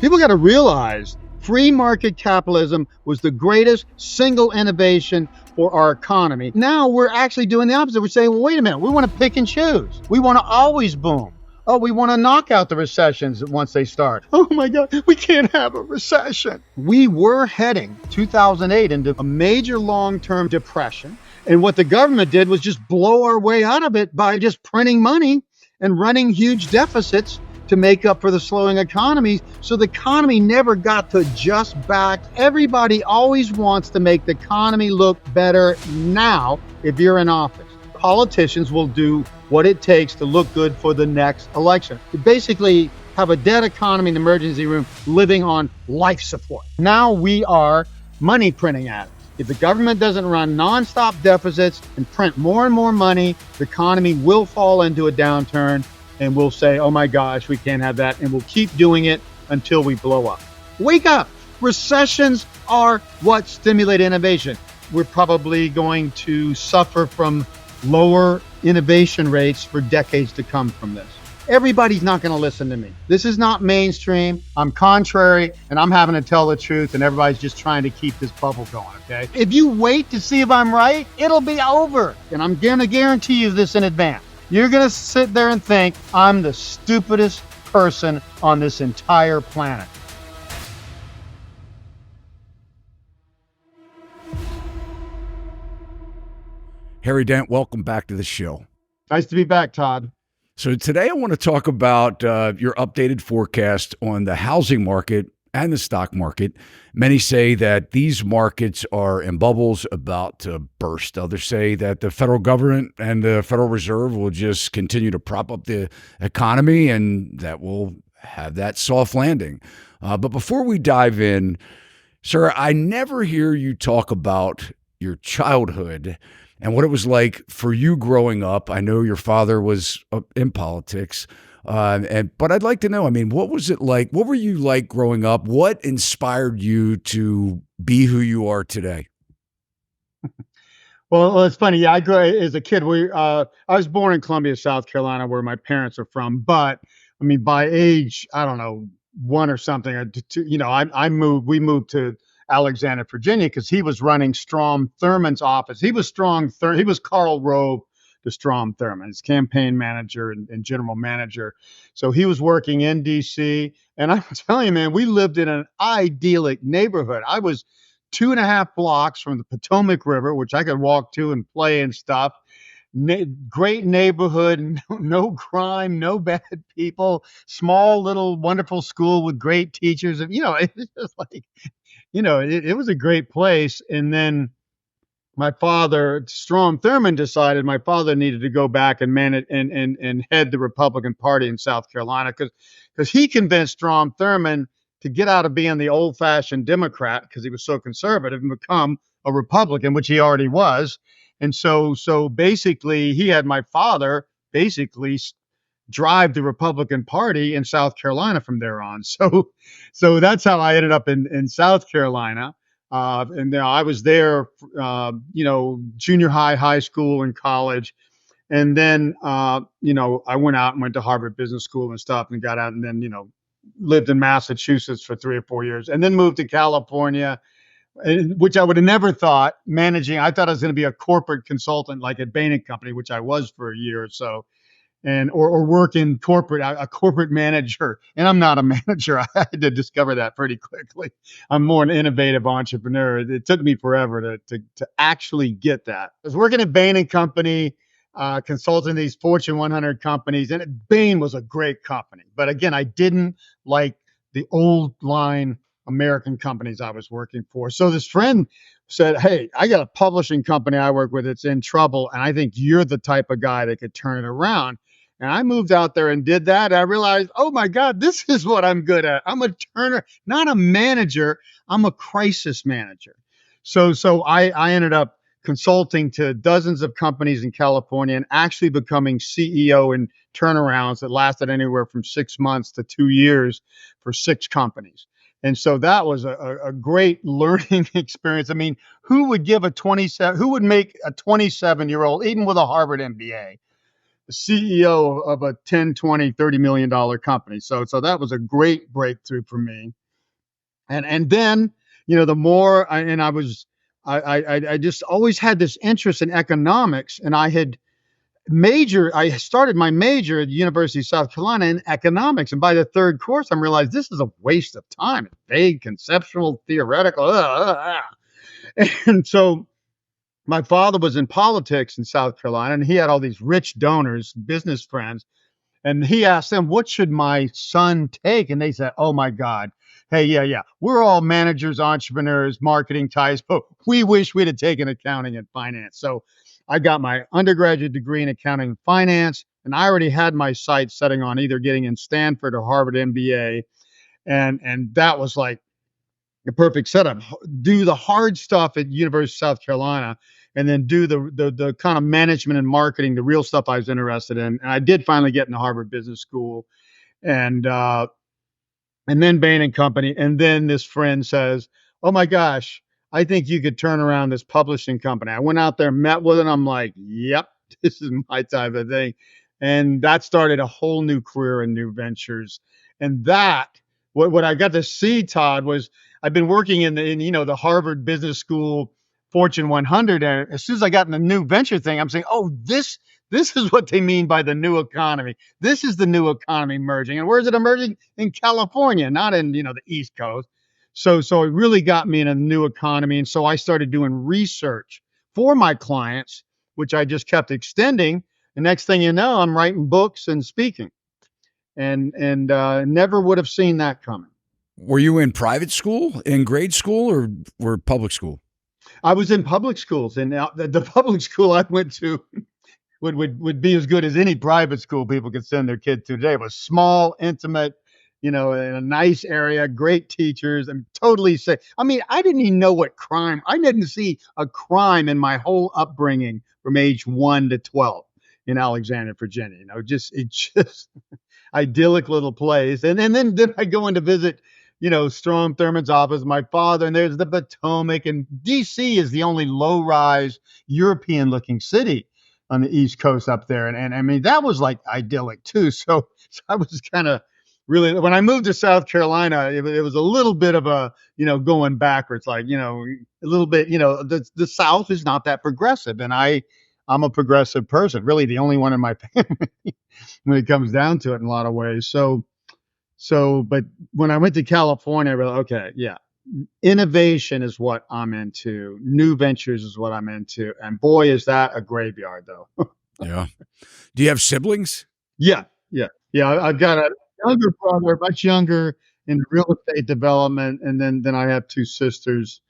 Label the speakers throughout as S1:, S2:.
S1: People got to realize free market capitalism was the greatest single innovation for our economy. Now we're actually doing the opposite. We're saying, well, wait a minute, we want to pick and choose. We want to always boom. Oh, we want to knock out the recessions once they start. Oh my God, we can't have a recession. We were heading 2008 into a major long-term depression. And what the government did was just blow our way out of it by just printing money and running huge deficits to make up for the slowing economy. So the economy never got to adjust back. Everybody always wants to make the economy look better now if you're in office. Politicians will do what it takes to look good for the next election. You basically have a dead economy in the emergency room living on life support. Now we are money printing addicts. If the government doesn't run nonstop deficits and print more and more money, the economy will fall into a downturn. And we'll say, oh my gosh, we can't have that. And we'll keep doing it until we blow up. Wake up. Recessions are what stimulate innovation. We're probably going to suffer from lower innovation rates for decades to come from this. Everybody's not going to listen to me. This is not mainstream. I'm contrary, and I'm having to tell the truth, and everybody's just trying to keep this bubble going, okay? If you wait to see if I'm right, it'll be over. And I'm going to guarantee you this in advance. You're going to sit there and think, I'm the stupidest person on this entire planet.
S2: Harry Dent, welcome back to the show.
S1: Nice to be back, Todd.
S2: So today I want to talk about your updated forecast on the housing market and the stock market. Many say that these markets are in bubbles about to burst. Others say that the federal government and the Federal Reserve will just continue to prop up the economy and that will have that soft landing. But before we dive in, sir, I never hear you talk about your childhood and what it was like for you growing up. I know your father was in politics. But I'd like to know, I mean, what was it like? What were you like growing up? What inspired you to be who you are today?
S1: Well, it's funny. Yeah, I grew as a kid. I was born in Columbia, South Carolina, where my parents are from. But I mean, by age, I don't know, one or something, or two, we moved to Alexandria, Virginia, because he was running Strom Thurmond's office. He was Carl Rove to Strom Thurmond, his campaign manager and general manager. So he was working in D.C. And I'm telling you, man, we lived in an idyllic neighborhood. I was 2.5 blocks from the Potomac River, which I could walk to and play and stuff. Great neighborhood, no crime, no bad people, small little wonderful school with great teachers. And, it was just like, it was a great place. And then my father, Strom Thurmond, decided my father needed to go back and manage and head the Republican Party in South Carolina because he convinced Strom Thurmond to get out of being the old-fashioned Democrat because he was so conservative and become a Republican, which he already was. And so basically, he had my father basically drive the Republican Party in South Carolina from there on. So that's how I ended up in South Carolina. And I was there, junior high school, and college. And then, I went out and went to Harvard Business School and stuff and got out and then, lived in Massachusetts for 3 or 4 years and then moved to California, which I would have never thought managing. I thought I was going to be a corporate consultant like at Bain & Company, which I was for a year or so. Or work in corporate, a corporate manager. And I'm not a manager. I had to discover that pretty quickly. I'm more an innovative entrepreneur. It took me forever to actually get that. I was working at Bain & Company, consulting these Fortune 100 companies. And Bain was a great company. But again, I didn't like the old line American companies I was working for. So this friend said, hey, I got a publishing company I work with. It's in trouble. And I think you're the type of guy that could turn it around. And I moved out there and did that. I realized, oh my God, this is what I'm good at. I'm a turner, not a manager. I'm a crisis manager. So I ended up consulting to dozens of companies in California and actually becoming CEO in turnarounds that lasted anywhere from 6 months to 2 years for 6 companies. And so that was a great learning experience. I mean, who would make a 27-year-old, even with a Harvard MBA, the CEO of a 10, 20, $30 million company. So that was a great breakthrough for me. And then, the more I just always had this interest in economics, and I started my major at the University of South Carolina in economics. And by the third course, I realized this is a waste of time. It's vague, conceptual, theoretical. And so my father was in politics in South Carolina, and he had all these rich donors, business friends. And he asked them, what should my son take? And they said, oh my God. Hey, yeah. We're all managers, entrepreneurs, marketing types, but we wish we'd have taken accounting and finance. So I got my undergraduate degree in accounting and finance, and I already had my sights setting on either getting in Stanford or Harvard MBA. And that was like the perfect setup. Do the hard stuff at University of South Carolina, and then do the kind of management and marketing, the real stuff I was interested in. And I did finally get into Harvard Business School, and then Bain and Company. And then this friend says, "Oh my gosh, I think you could turn around this publishing company." I went out there, met with it. I'm like, "Yep, this is my type of thing," and that started a whole new career in new ventures. And what I got to see, Todd, was I've been working in the Harvard Business School Fortune 100, and as soon as I got in the new venture thing, I'm saying, "Oh, this is what they mean by the new economy. This is the new economy merging." And where is it emerging? In California, not in the East Coast. So it really got me in a new economy. And so I started doing research for my clients, which I just kept extending. The next thing you know, I'm writing books and speaking. And never would have seen that coming.
S2: Were you in private school, in grade school, or were public school?
S1: I was in public schools, and the public school I went to would be as good as any private school people could send their kids to today. It was small, intimate, in a nice area, great teachers, and totally safe. I mean, I didn't even know what crime. I didn't see a crime in my whole upbringing from age 1 to 12 in Alexandria, Virginia. It just idyllic little place. And then I go in to visit, Strom Thurmond's office, my father, and there's the Potomac. And DC is the only low-rise European-looking city on the East Coast up there. And I mean, that was like idyllic too. So I was kind of really, when I moved to South Carolina, it was a little bit of a, going backwards, like, a little bit, the South is not that progressive. And I'm a progressive person, really the only one in my family when it comes down to it in a lot of ways. But when I went to California, I realized, okay, yeah, innovation is what I'm into. New ventures is what I'm into. And boy, is that a graveyard, though.
S2: Yeah. Do you have siblings?
S1: Yeah. I've got a younger brother, much younger in real estate development, and then I have two sisters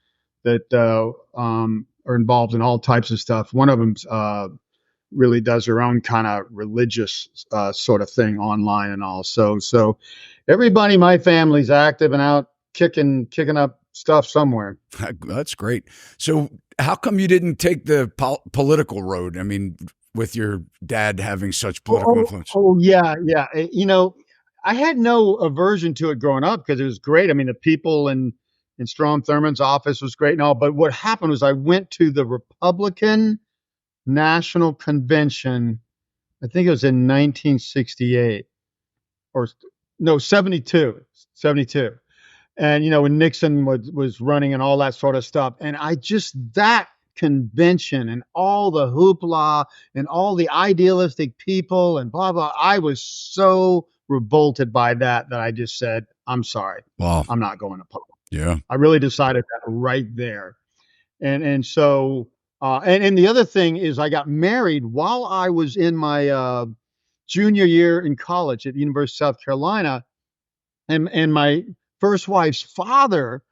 S1: that are involved in all types of stuff. One of them's really does her own kind of religious sort of thing online and all. So everybody in my family's active and out kicking up stuff somewhere.
S2: That's great. So how come you didn't take the political road? I mean, with your dad having such political influence.
S1: Yeah. I had no aversion to it growing up because it was great. I mean, the people in Strom Thurmond's office was great and all. But what happened was I went to the Republican National Convention. I think it was in 1968 or no, 72. And, when Nixon was running and all that sort of stuff. And that convention and all the hoopla and all the idealistic people and blah, blah, I was so revolted by that I just said, I'm sorry.
S2: Wow.
S1: I'm not going to public.
S2: Yeah.
S1: I really decided that right there. And so, and the other thing is I got married while I was in my junior year in college at the University of South Carolina. And my first wife's father,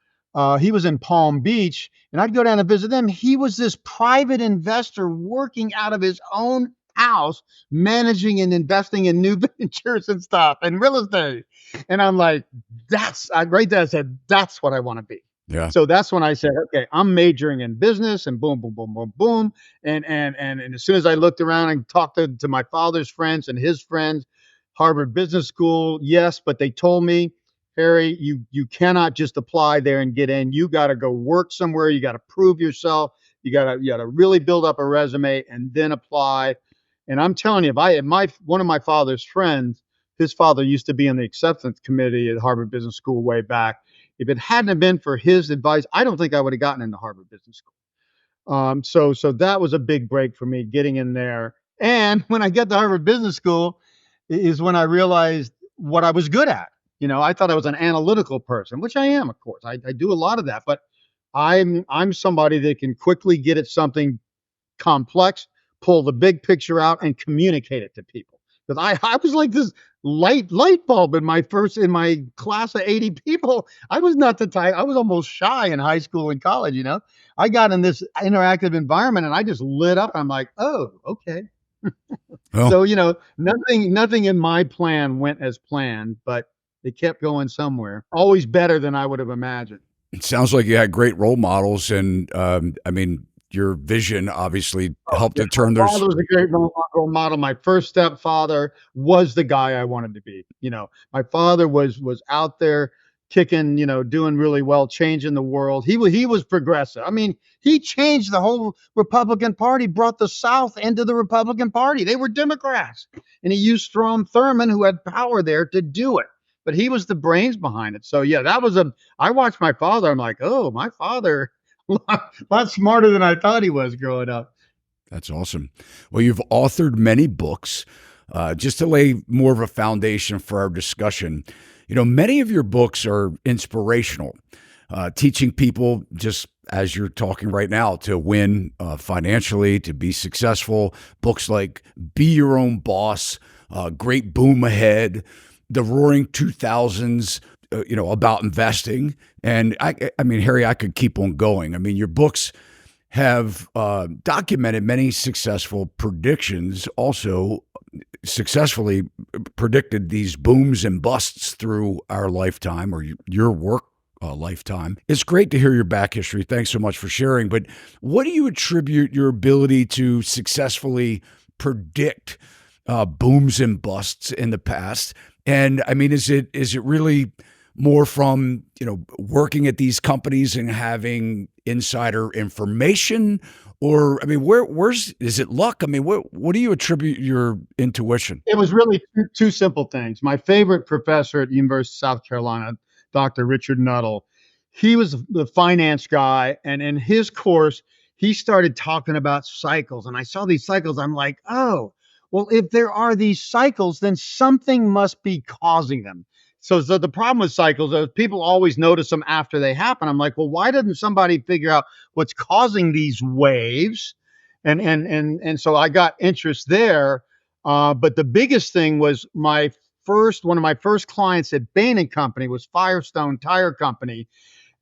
S1: he was in Palm Beach, and I'd go down and visit them. He was this private investor working out of his own house, managing and investing in new ventures and stuff and real estate. And I'm like, right there, I said, that's what I want to be.
S2: Yeah.
S1: So that's when I said, okay, I'm majoring in business, and boom, boom, boom, boom, boom. And as soon as I looked around and talked to my father's friends and his friends, Harvard Business School, yes, but they told me, Harry, you cannot just apply there and get in. You got to go work somewhere. You got to prove yourself. You got to really build up a resume and then apply. And I'm telling you, if my one of my father's friends, his father used to be in the acceptance committee at Harvard Business School way back. If it hadn't have been for his advice, I don't think I would have gotten into Harvard Business School. So that was a big break for me getting in there. And when I got to Harvard Business School, is when I realized what I was good at. I thought I was an analytical person, which I am, of course. I do a lot of that, but I'm somebody that can quickly get at something complex, pull the big picture out, and communicate it to people. Because I was like this light bulb in my class of 80 people. I was not the type. I was almost shy in high school and college. I got in this interactive environment and I just lit up. I'm like, oh, okay.
S2: Well,
S1: So nothing in my plan went as planned, but it kept going somewhere. Always better than I would have imagined.
S2: it sounds like you had great role models, and I mean, your vision obviously helped
S1: Yeah,
S2: to turn
S1: my
S2: those.
S1: father was a great role model. My first stepfather was the guy I wanted to be. My father was out there kicking, doing really well, changing the world. He was progressive. I mean, he changed the whole Republican Party, brought the South into the Republican Party. They were Democrats, and he used Strom Thurmond, who had power there, to do it. But he was the brains behind it. So yeah, that was a. I watched my father. I'm like, oh, my father lot smarter than I thought he was growing up.
S2: That's awesome. Well, you've authored many books. Just to lay more of a foundation for our discussion, many of your books are inspirational, teaching people, just as you're talking right now, to win financially, to be successful. Books like Be Your Own Boss, Great Boom Ahead, The Roaring 2000s, about investing. And I mean, Harry, I could keep on going. I mean, your books have documented many successful predictions, also successfully predicted these booms and busts through our lifetime, or your work lifetime. It's great to hear your back history. Thanks so much for sharing. But what do you attribute your ability to successfully predict booms and busts in the past? And I mean, is it really more from working at these companies and having insider information, or I mean, where's is it luck? I mean, what do you attribute your intuition?
S1: It was really two simple things. My favorite professor at the University of South Carolina, Dr. Richard Nuttall, he was the finance guy, and in his course, he started talking about cycles, and I saw these cycles. I'm like, oh, well, if there are these cycles, then something must be causing them. So the problem with cycles is people always notice them after they happen. I'm like, well, why didn't somebody figure out what's causing these waves? And so I got interest there. But the biggest thing was one of my first clients at Bain and Company was Firestone Tire Company,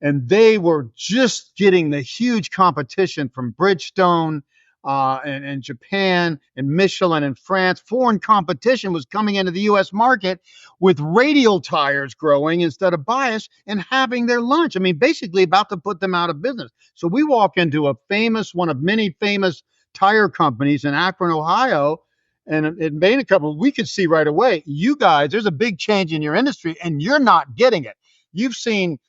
S1: and they were just getting the huge competition from Bridgestone and Japan and Michelin and France. Foreign competition was coming into the U.S. market with radial tires growing instead of bias and having their lunch. I mean, basically about to put them out of business. So we walk into one of many famous tire companies in Akron, Ohio, and it made a couple. We could see right away, you guys, there's a big change in your industry, and you're not getting it. You've seen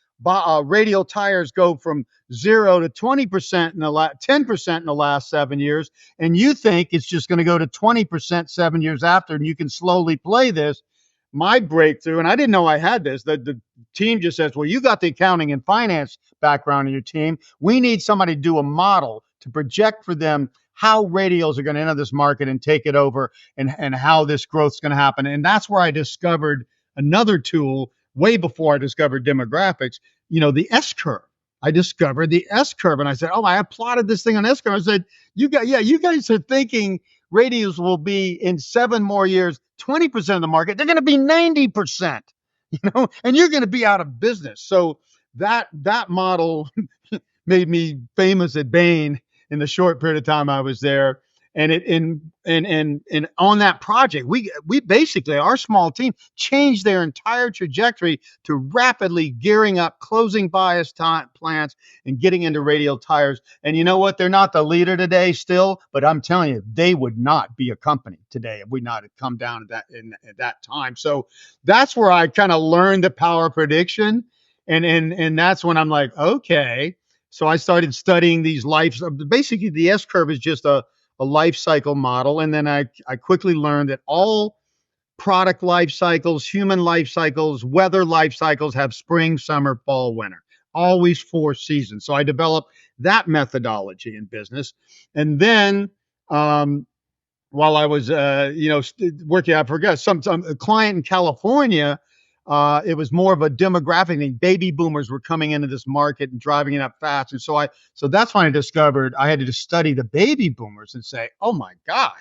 S1: radial tires go from 0 to 20% 10% in the last 7 years, and you think it's just going to go to 20% 7 years after, and you can slowly play this. My breakthrough, and I didn't know I had this. The team just says, "Well, you got the accounting and finance background in your team. We need somebody to do a model to project for them how radials are going to enter this market and take it over, and how this growth is going to happen." And that's where I discovered another tool way before I discovered demographics, the S curve. I discovered the S curve, and I said, "Oh, I plotted this thing on S curve." I said, you guys are thinking radios will be in 7 more years, 20% of the market. They're going to be 90%, and you're going to be out of business." So that model made me famous at Bain in the short period of time I was there. And on that project, we basically, our small team changed their entire trajectory to rapidly gearing up, closing bias plants, and getting into radial tires. And you know what? They're not the leader today still, but I'm telling you, they would not be a company today if we not had come down at that time. So that's where I kind of learned the power of prediction, and that's when I'm like, okay. So I started studying these lives. Basically, the S curve is just a a life cycle model. And then I quickly learned that all product life cycles, human life cycles, weather life cycles have spring, summer, fall, winter, always 4 seasons. So I developed that methodology in business. And then while I was, working, I forgot some a client in California. It was more of a demographic thing. Baby boomers were coming into this market and driving it up fast, and so that's when I discovered I had to just study the baby boomers and say, oh my God,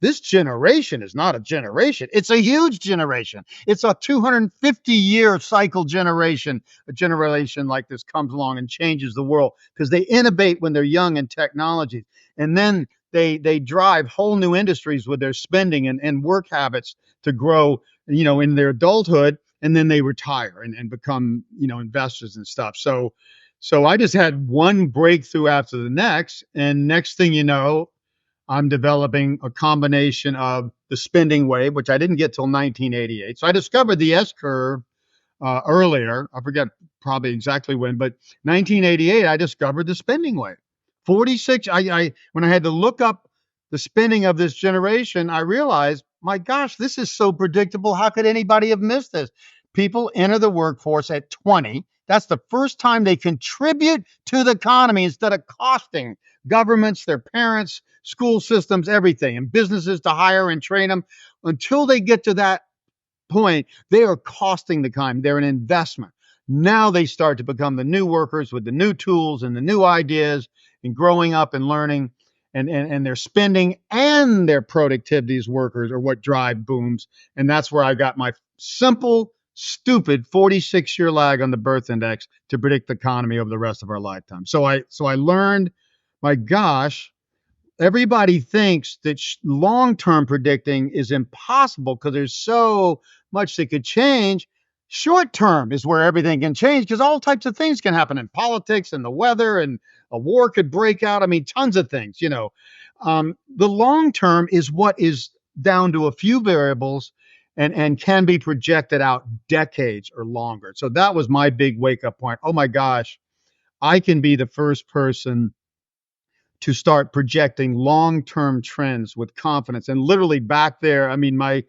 S1: this generation is not a generation. It's a huge generation. It's a 250-year cycle generation. A generation like this comes along and changes the world because they innovate when they're young in technology. And then they drive whole new industries with their spending and work habits to grow, in their adulthood. And then they retire and become, investors and stuff. So I just had one breakthrough after the next. And next thing you know, I'm developing a combination of the spending wave, which I didn't get till 1988. So I discovered the S curve earlier. I forget probably exactly when, but 1988, I discovered the spending wave. 46. When I had to look up the spending of this generation, I realized, my gosh, this is so predictable. How could anybody have missed this? People enter the workforce at 20. That's the first time they contribute to the economy instead of costing governments, their parents, school systems, everything, and businesses to hire and train them. Until they get to that point, they are costing the economy. They're an investment. Now they start to become the new workers with the new tools and the new ideas and growing up and learning, and their spending and their productivity as workers are what drive booms. And that's where I got my simple, stupid 46-year lag on the birth index to predict the economy over the rest of our lifetime. So I learned, my gosh, everybody thinks that long-term predicting is impossible because there's so much that could change. Short-term is where everything can change because all types of things can happen in politics and the weather, and a war could break out. I mean, tons of things, The long-term is what is down to a few variables and can be projected out decades or longer. So that was my big wake-up point. Oh my gosh, I can be the first person to start projecting long-term trends with confidence. And literally back there, I mean, my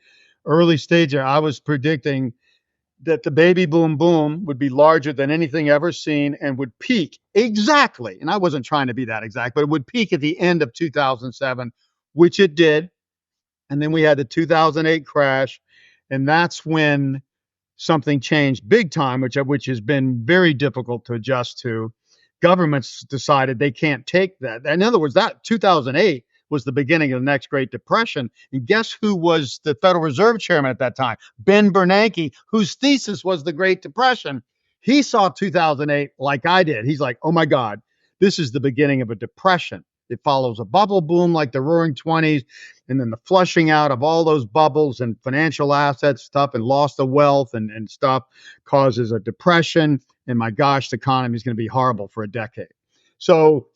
S1: early stage, I was predicting that the baby boom would be larger than anything ever seen and would peak exactly. And I wasn't trying to be that exact, but it would peak at the end of 2007, which it did. And then we had the 2008 crash. And that's when something changed big time, which has been very difficult to adjust to. Governments decided they can't take that. In other words, that 2008 was the beginning of the next Great Depression. And guess who was the Federal Reserve Chairman at that time? Ben Bernanke, whose thesis was the Great Depression. He saw 2008 like I did. He's like, oh my God, this is the beginning of a depression. It follows a bubble boom like the Roaring '20s, and then the flushing out of all those bubbles and financial assets stuff and loss of wealth and stuff causes a depression. And my gosh, the economy is going to be horrible for a decade. So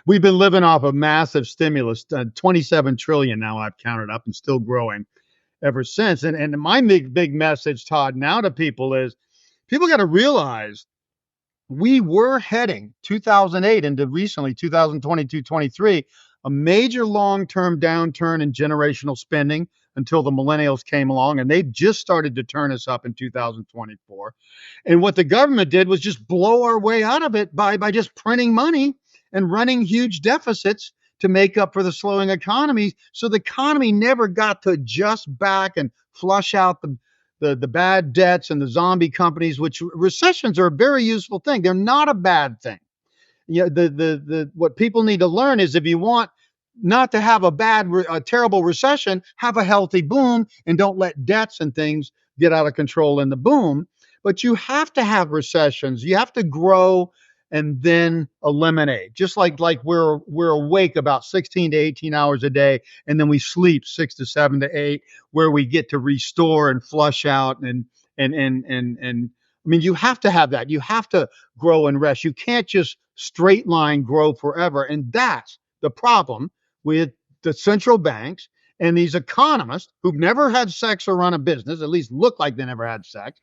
S1: we've been living off a massive stimulus, 27 trillion now I've counted up, and still growing ever since. And my big message, Todd, now to people is people got to realize we were heading 2008 into recently 2022-23, a major long-term downturn in generational spending until the millennials came along, and they just started to turn us up in 2024. And what the government did was just blow our way out of it by just printing money and running huge deficits to make up for the slowing economy. So the economy never got to adjust back and flush out the bad debts and the zombie companies, which recessions are a very useful thing. They're not a bad thing. What people need to learn is if you want not to have a terrible recession, have a healthy boom and don't let debts and things get out of control in the boom. But you have to have recessions. You have to grow and then eliminate. Just like we're awake about 16 to 18 hours a day, and then we sleep 6 to 7 to 8, where we get to restore and flush out and I mean, you have to have that. You have to grow and rest. You can't just straight line grow forever. And that's the problem with the central banks and these economists who've never had sex or run a business, at least look like they never had sex.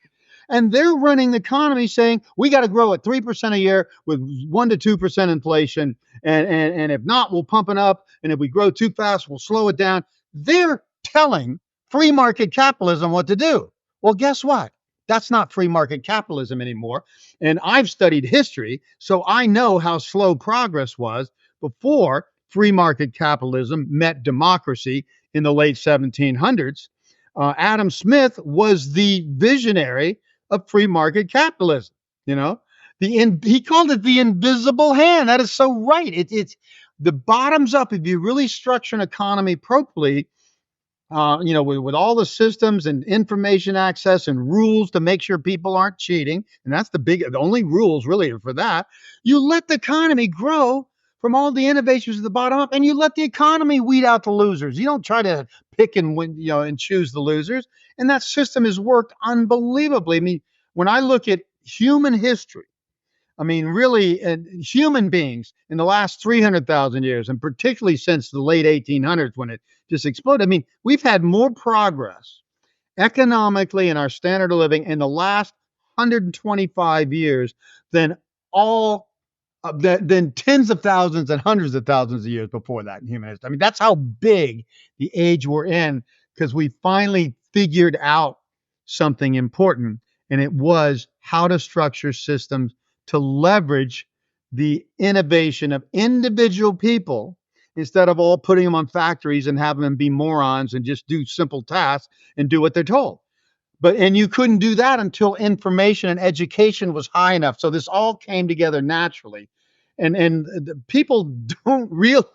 S1: And they're running the economy saying we got to grow at 3% a year with 1 to 2% inflation. And if not, we'll pump it up. And if we grow too fast, we'll slow it down. They're telling free market capitalism what to do. Well, guess what? That's not free market capitalism anymore. And I've studied history, so I know how slow progress was before free market capitalism met democracy in the late 1700s. Adam Smith was the visionary of free market capitalism. You know, he called it the invisible hand. That is so right. It's the bottoms up. If you really structure an economy properly, with all the systems and information access and rules to make sure people aren't cheating, and that's the only rules really are for that. You let the economy grow from all the innovations at the bottom up, and you let the economy weed out the losers. You don't try to pick and win, and choose the losers. And that system has worked unbelievably. I mean, when I look at human history, I mean, really, human beings in the last 300,000 years, and particularly since the late 1800s when it just exploded, I mean, we've had more progress economically in our standard of living in the last 125 years than all than tens of thousands and hundreds of thousands of years before that in human history. I mean, that's how big the age we're in because we finally figured out something important, and it was how to structure systems to leverage the innovation of individual people instead of all putting them on factories and having them be morons and just do simple tasks and do what they're told. And you couldn't do that until information and education was high enough. So this all came together naturally. And the people don't realize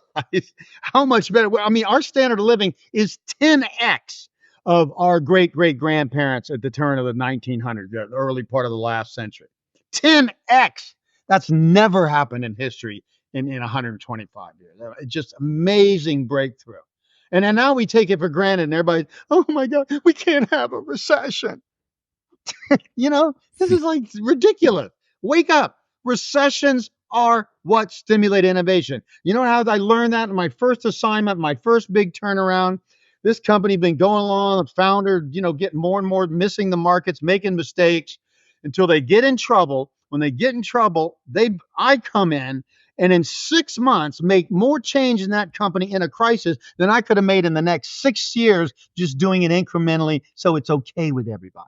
S1: how much better. I mean, our standard of living is 10x of our great great grandparents at the turn of the 1900s, the early part of the last century. 10x. That's never happened in history in 125 years. It's just amazing breakthrough. And then now we take it for granted, and everybody, oh my God, we can't have a recession. This is like ridiculous. Wake up. Recessions are what stimulate innovation. You know how I learned that in my first assignment, my first big turnaround? This company been going along, the founder, getting more and more missing the markets, making mistakes until they get in trouble. When they get in trouble, I come in and in 6 months make more change in that company in a crisis than I could have made in the next 6 years just doing it incrementally so it's okay with everybody.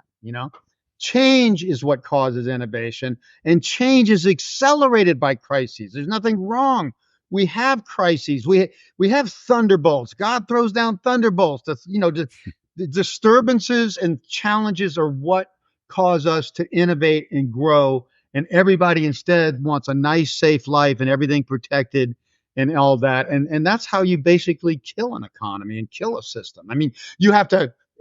S1: Change is what causes innovation, and change is accelerated by crises. There's nothing wrong. We have crises. We have thunderbolts. God throws down thunderbolts. The disturbances and challenges are what cause us to innovate and grow. And everybody instead wants a nice, safe life and everything protected and all that. And that's how you basically kill an economy and kill a system. I mean,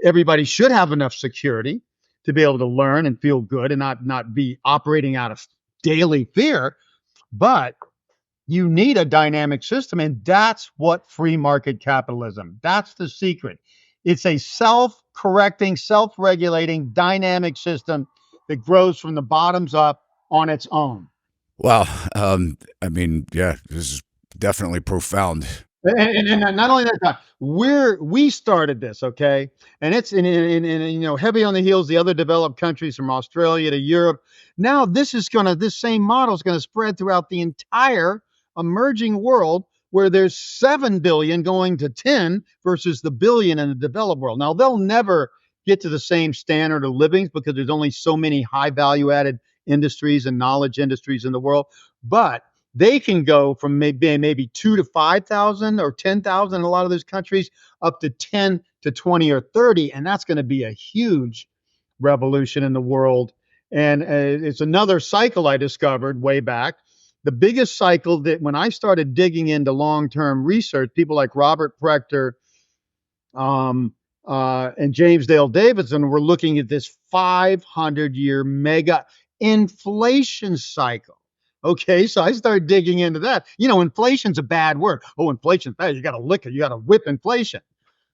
S1: everybody should have enough security to be able to learn and feel good and not be operating out of daily fear. But you need a dynamic system, and that's what free market capitalism. That's the secret. It's a self-correcting, self-regulating, dynamic system that grows from the bottoms up on its own.
S2: Wow. I mean, yeah, this is definitely profound.
S1: And not only that, we started this, okay, and it's heavy on the heels of the other developed countries from Australia to Europe. Now this same model is gonna spread throughout the entire emerging world, where there's 7 billion going to 10 versus the billion in the developed world. Now they'll never get to the same standard of living because there's only so many high value added industries and knowledge industries in the world, but they can go from maybe 2 to 5,000 or 10,000 in a lot of those countries up to 10 to 20 or 30. And that's going to be a huge revolution in the world. And it's another cycle I discovered way back. The biggest cycle that when I started digging into long-term research, people like Robert Prechter and James Dale Davidson were looking at this 500-year mega inflation cycle. Okay, so I started digging into that. Inflation's a bad word. Oh, inflation's bad. You got to lick it. You got to whip inflation.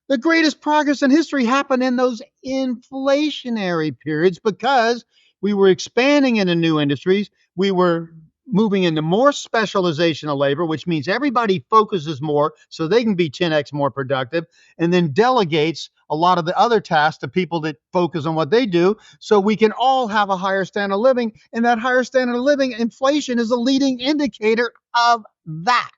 S1: The greatest progress in history happened in those inflationary periods because we were expanding into new industries. We were moving into more specialization of labor, which means everybody focuses more so they can be 10x more productive, and then delegates a lot of the other tasks to people that focus on what they do, so we can all have a higher standard of living. And that higher standard of living, inflation is a leading indicator of that,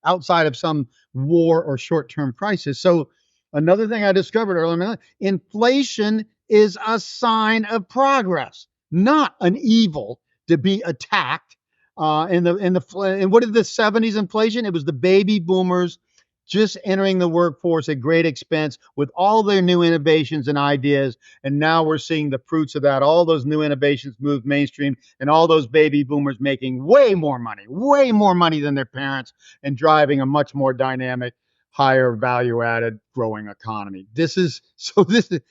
S1: outside of some war or short-term crisis. So another thing I discovered earlier, inflation is a sign of progress, not an evil to be attacked. And what did the 70s inflation? It was the baby boomers just entering the workforce at great expense with all their new innovations and ideas. And now we're seeing the fruits of that. All those new innovations move mainstream, and all those baby boomers making way more money than their parents, and driving a much more dynamic, higher value added growing economy. This is the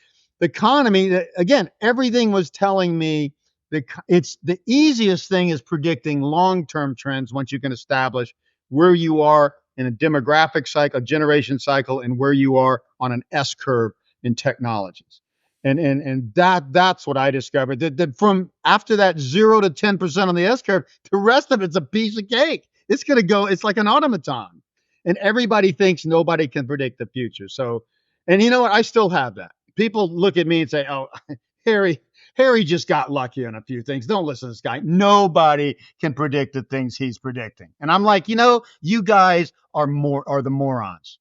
S1: economy. Again, everything was telling me it's the easiest thing is predicting long-term trends once you can establish where you are in a demographic cycle, a generation cycle, and where you are on an S curve in technologies. And that's what I discovered. That from after that 0 to 10% on the S curve, the rest of it's a piece of cake. It's gonna go, it's like an automaton. And everybody thinks nobody can predict the future. So, and you know what? I still have that. People look at me and say, "Oh, Harry just got lucky on a few things. Don't listen to this guy. Nobody can predict the things he's predicting." And I'm like, you guys are the morons.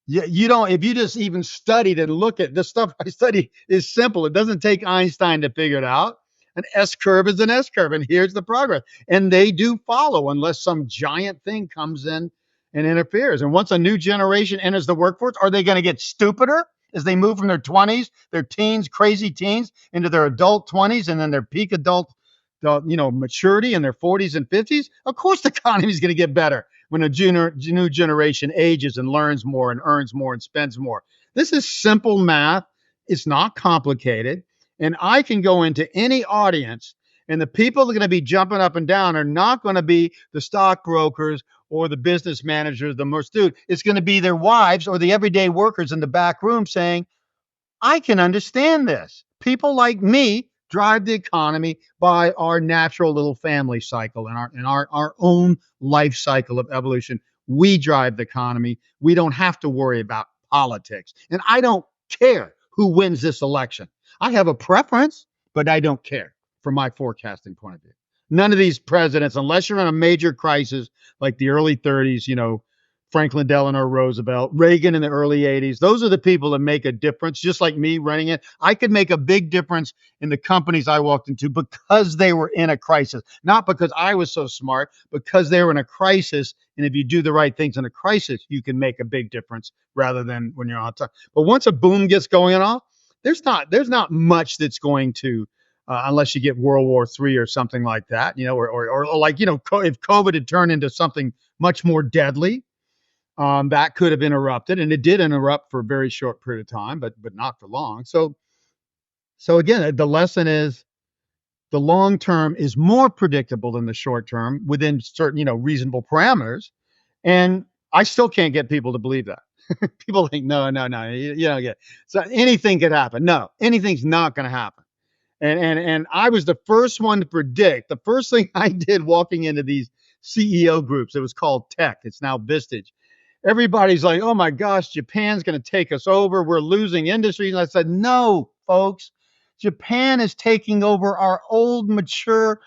S1: You don't, if you just even studied and look at the stuff I study is simple. It doesn't take Einstein to figure it out. An S curve is an S curve, and here's the progress. And they do follow unless some giant thing comes in and interferes. And once a new generation enters the workforce, are they going to get stupider as they move from their 20s, their teens, crazy teens, into their adult 20s, and then their peak adult, maturity in their 40s and 50s? Of course, the economy is going to get better when a new generation ages and learns more and earns more and spends more. This is simple math. It's not complicated. And I can go into any audience, and the people that are going to be jumping up and down are not going to be the stockbrokers or the business managers, the most dude. It's going to be their wives or the everyday workers in the back room saying, I can understand this. People like me drive the economy by our natural little family cycle and our own life cycle of evolution. We drive the economy. We don't have to worry about politics. And I don't care who wins this election. I have a preference, but I don't care from my forecasting point of view. None of these presidents, unless you're in a major crisis like the early 30s, Franklin Delano Roosevelt, Reagan in the early 80s. Those are the people that make a difference, just like me running it. I could make a big difference in the companies I walked into because they were in a crisis, not because I was so smart, because they were in a crisis. And if you do the right things in a crisis, you can make a big difference rather than when you're on top. But once a boom gets going off, there's not much that's going to, unless you get World War III or something like that, or like, if COVID had turned into something much more deadly, that could have interrupted, and it did interrupt for a very short period of time, but not for long. So again, the lesson is the long term is more predictable than the short term within certain, reasonable parameters. And I still can't get people to believe that. People think, no, you don't get it. So anything could happen. No, anything's not going to happen. And I was the first one to predict. The first thing I did walking into these CEO groups, it was called Tech. It's now Vistage. Everybody's like, oh my gosh, Japan's going to take us over. We're losing industries. And I said, no, folks, Japan is taking over our old, mature,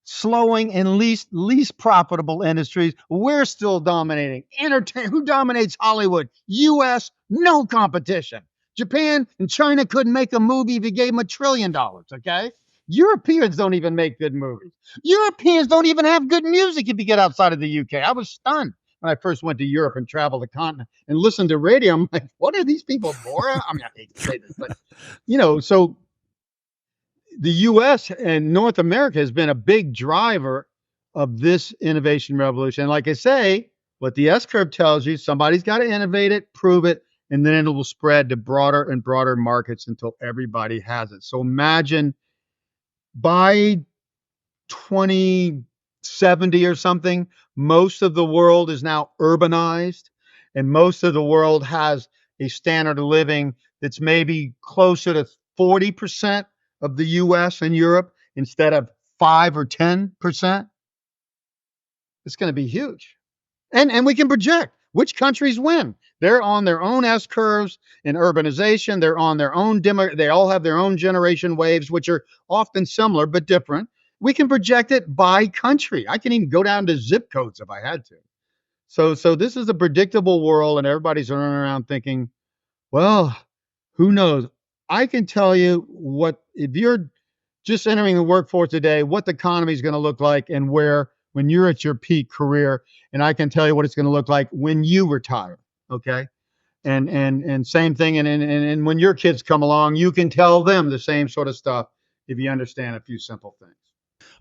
S1: slowing and least profitable industries. We're still dominating. Who dominates Hollywood? U.S., no competition. Japan and China couldn't make a movie if you gave them $1 trillion, okay? Europeans don't even make good movies. Europeans don't even have good music if you get outside of the UK. I was stunned when I first went to Europe and traveled the continent and listened to radio. I'm like, what are these people more? I mean, I hate to say this, but, so the U.S. and North America has been a big driver of this innovation revolution. And like I say, what the S curve tells you, somebody's got to innovate it, prove it, and then it will spread to broader and broader markets until everybody has it. So imagine by 2070 or something, most of the world is now urbanized, and most of the world has a standard of living that's maybe closer to 40% of the US and Europe instead of 5 or 10%. It's going to be huge. And we can project which countries win. They're on their own S curves in urbanization. They're on their own demo. They all have their own generation waves, which are often similar but different. We can project it by country. I can even go down to zip codes if I had to. So this is a predictable world, and everybody's running around thinking, well, who knows? I can tell you what, if you're just entering the workforce today, what the economy is going to look like and where when you're at your peak career. And I can tell you what it's going to look like when you retire. Okay. And same thing. And when your kids come along, you can tell them the same sort of stuff if you understand a few simple things.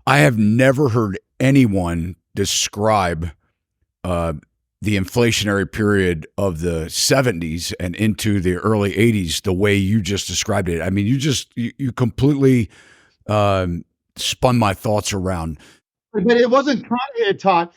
S2: I have never heard anyone describe uh, the inflationary period of the 70s and into the early 80s the way you just described it. I mean, you completely spun my thoughts around.
S1: But it wasn't Todd.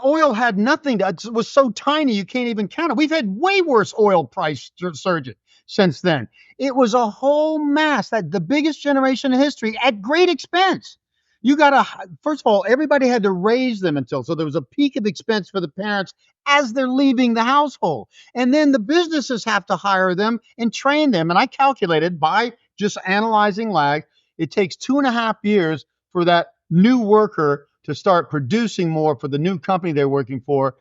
S1: Oil had nothing. It was so tiny you can't even count it. We've had way worse oil price surges since then. It was a whole mass. That the biggest generation in history at great expense. You got to first of all, everybody had to raise them until so there was a peak of expense for the parents as they're leaving the household, and then the businesses have to hire them and train them. And I calculated by just analyzing lag, it takes 2.5 years for that new worker to start producing more for the new company they're working for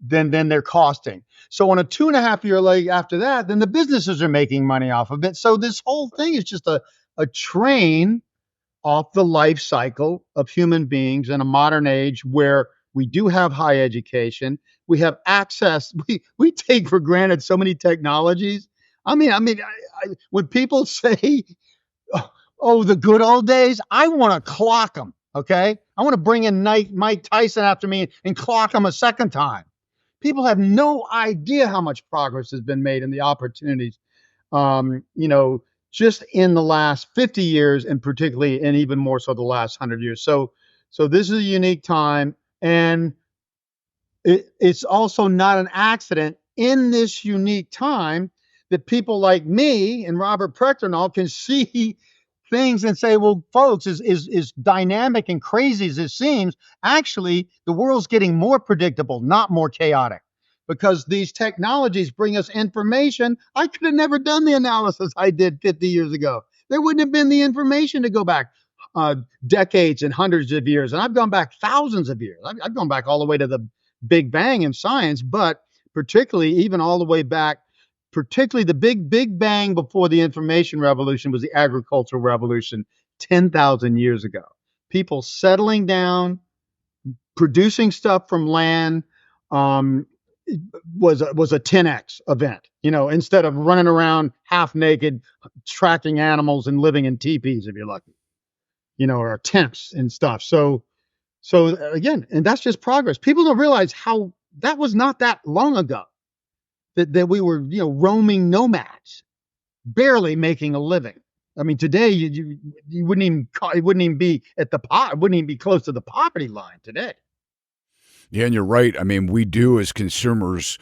S1: than they're costing. So on a 2.5 year leg after that, then the businesses are making money off of it. So this whole thing is just a train off the life cycle of human beings in a modern age where we do have high education, we have access, we take for granted so many technologies. When people say oh, the good old days. I want to clock them. Okay. I want to bring in Mike Tyson after me and clock him a second time. People have no idea how much progress has been made in the opportunities, you know, just in the last 50 years and particularly, and even more so the last 100 years. So this is a unique time. And it's also not an accident in this unique time that people like me and Robert Prechter and all can see things and say, well, folks, is dynamic and crazy as it seems, actually, the world's getting more predictable, not more chaotic. Because these technologies bring us information. I could have never done the analysis I did 50 years ago. There wouldn't have been the information to go back decades and hundreds of years. And I've gone back thousands of years. I've gone back all the way to the Big Bang in science, but particularly even all the way back, particularly the big bang before the information revolution was the agricultural revolution 10,000 years ago. People settling down, producing stuff from land, was a 10x event. You know, instead of running around half naked, tracking animals and living in teepees if you're lucky, you know, or tents and stuff. So again, and that's just progress. People don't realize how that was not that long ago that we were, you know, roaming nomads, barely making a living. I mean, today you wouldn't even it wouldn't even be at the pot, wouldn't even be close to the poverty line today.
S2: Yeah, and you're right. I mean, we do as consumers,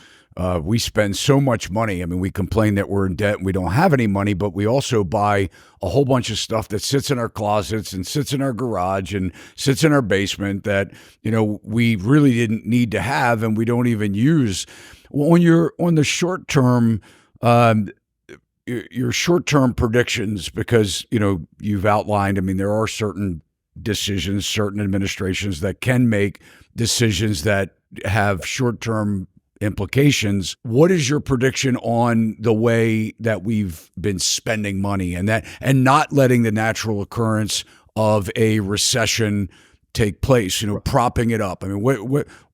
S2: we spend so much money. I mean, we complain that we're in debt and we don't have any money, but we also buy a whole bunch of stuff that sits in our closets and sits in our garage and sits in our basement that, you know, we really didn't need to have and we don't even use. When you're on the short term, your short term predictions, because, you know, you've outlined, I mean, there are certain decisions, certain administrations that can make decisions that have short term implications. What is your prediction on the way that we've been spending money and not letting the natural occurrence of a recession take place, you know, propping it up? I mean,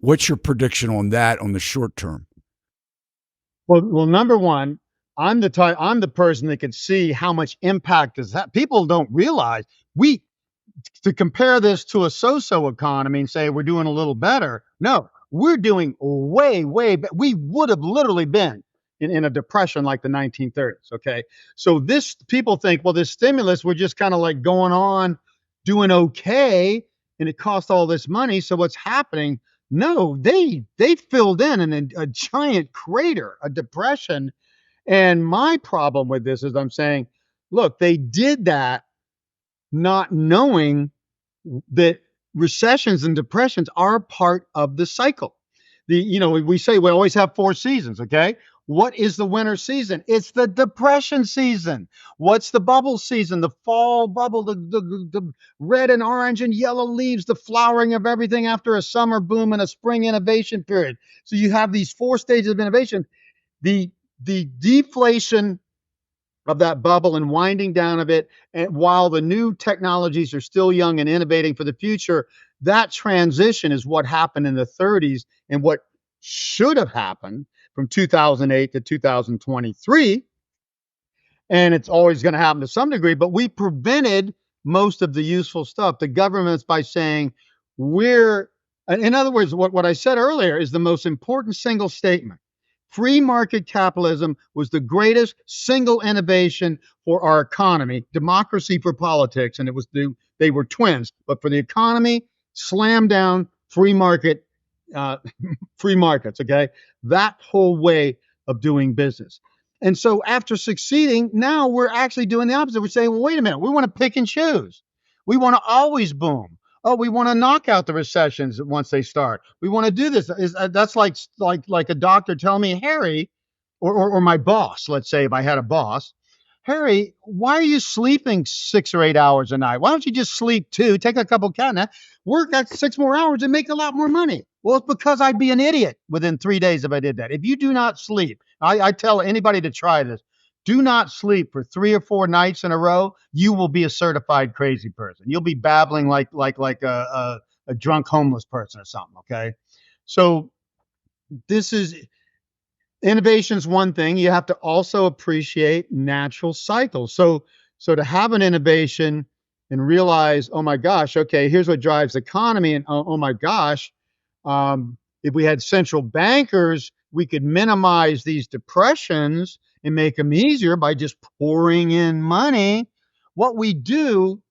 S2: what's your prediction on that on the short term?
S1: Well, number one, I'm the person that can see how much impact does that. People don't realize we to compare this to a so-so economy and say we're doing a little better. No, we're doing way better. We would have literally been in a depression like the 1930s. Okay. So this people think, well, this stimulus, we're just kind of like going on doing okay. And it cost all this money. So what's happening? No, they filled in a giant crater, a depression. And my problem with this is I'm saying, look, they did that not knowing that recessions and depressions are part of the cycle. We say we always have four seasons, okay? What is the winter season? It's the depression season. What's the bubble season? The fall bubble, the red and orange and yellow leaves, the flowering of everything after a summer boom and a spring innovation period. So you have these four stages of innovation. The the deflation of that bubble and winding down of it, and while the new technologies are still young and innovating for the future, that transition is what happened in the 30s and what should have happened from 2008 to 2023. And it's always going to happen to some degree, but we prevented most of the useful stuff. The government's by saying we're, in other words, what I said earlier is the most important single statement. Free market capitalism was the greatest single innovation for our economy, democracy for politics, and they were twins. But for the economy, slam down free market, free markets. Okay, that whole way of doing business. And so after succeeding, now we're actually doing the opposite. We're saying, well, wait a minute, we want to pick and choose. We want to always boom. Oh, we want to knock out the recessions once they start. We want to do this. That's like a doctor telling me, Harry, or my boss, let's say if I had a boss, Harry, why are you sleeping 6 or 8 hours a night? Why don't you just sleep two, take a couple cat naps, work that 6 more hours and make a lot more money? Well, it's because I'd be an idiot within 3 days if I did that. If you do not sleep, I tell anybody to try this. Do not sleep for 3 or 4 nights in a row. You will be a certified crazy person. You'll be babbling like a drunk homeless person or something. Okay, so this is innovation's one thing. You have to also appreciate natural cycles. So to have an innovation and realize, oh my gosh, okay, here's what drives the economy, and oh my gosh, if we had central bankers, we could minimize these depressions and make them easier by just pouring in money. What we do,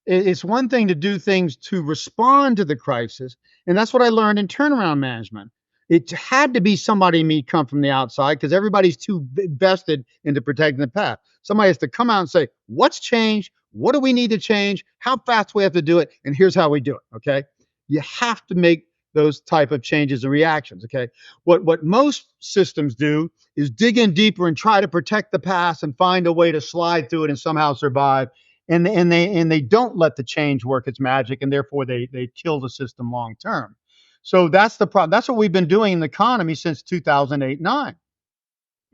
S1: it's one thing to do things to respond to the crisis, and that's what I learned in turnaround management. It had to be somebody me come from the outside because everybody's too vested into protecting the past. Somebody has to come out and say, what's changed? What do we need to change? How fast we have to do it? And here's how we do it. Okay. You have to make those type of changes and reactions. Okay. What most systems do is dig in deeper and try to protect the past and find a way to slide through it and somehow survive. And they don't let the change work its magic, and therefore they kill the system long term. So that's the problem. That's what we've been doing in the economy since 2008-9,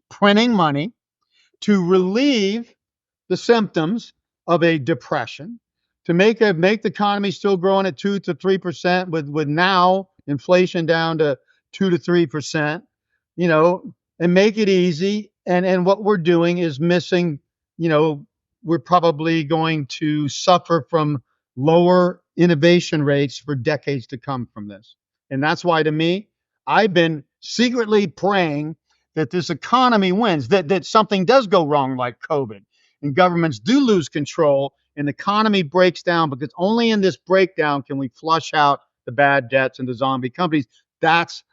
S1: printing money to relieve the symptoms of a depression, to make the economy still growing at 2 to 3%, with now inflation down to 2 to 3%, and make it easy. And what we're doing is missing, we're probably going to suffer from lower innovation rates for decades to come from this. And that's why, to me, I've been secretly praying that this economy wins, that something does go wrong like COVID, and governments do lose control, and the economy breaks down, because only in this breakdown can we flush out the bad debts and the zombie companies. That's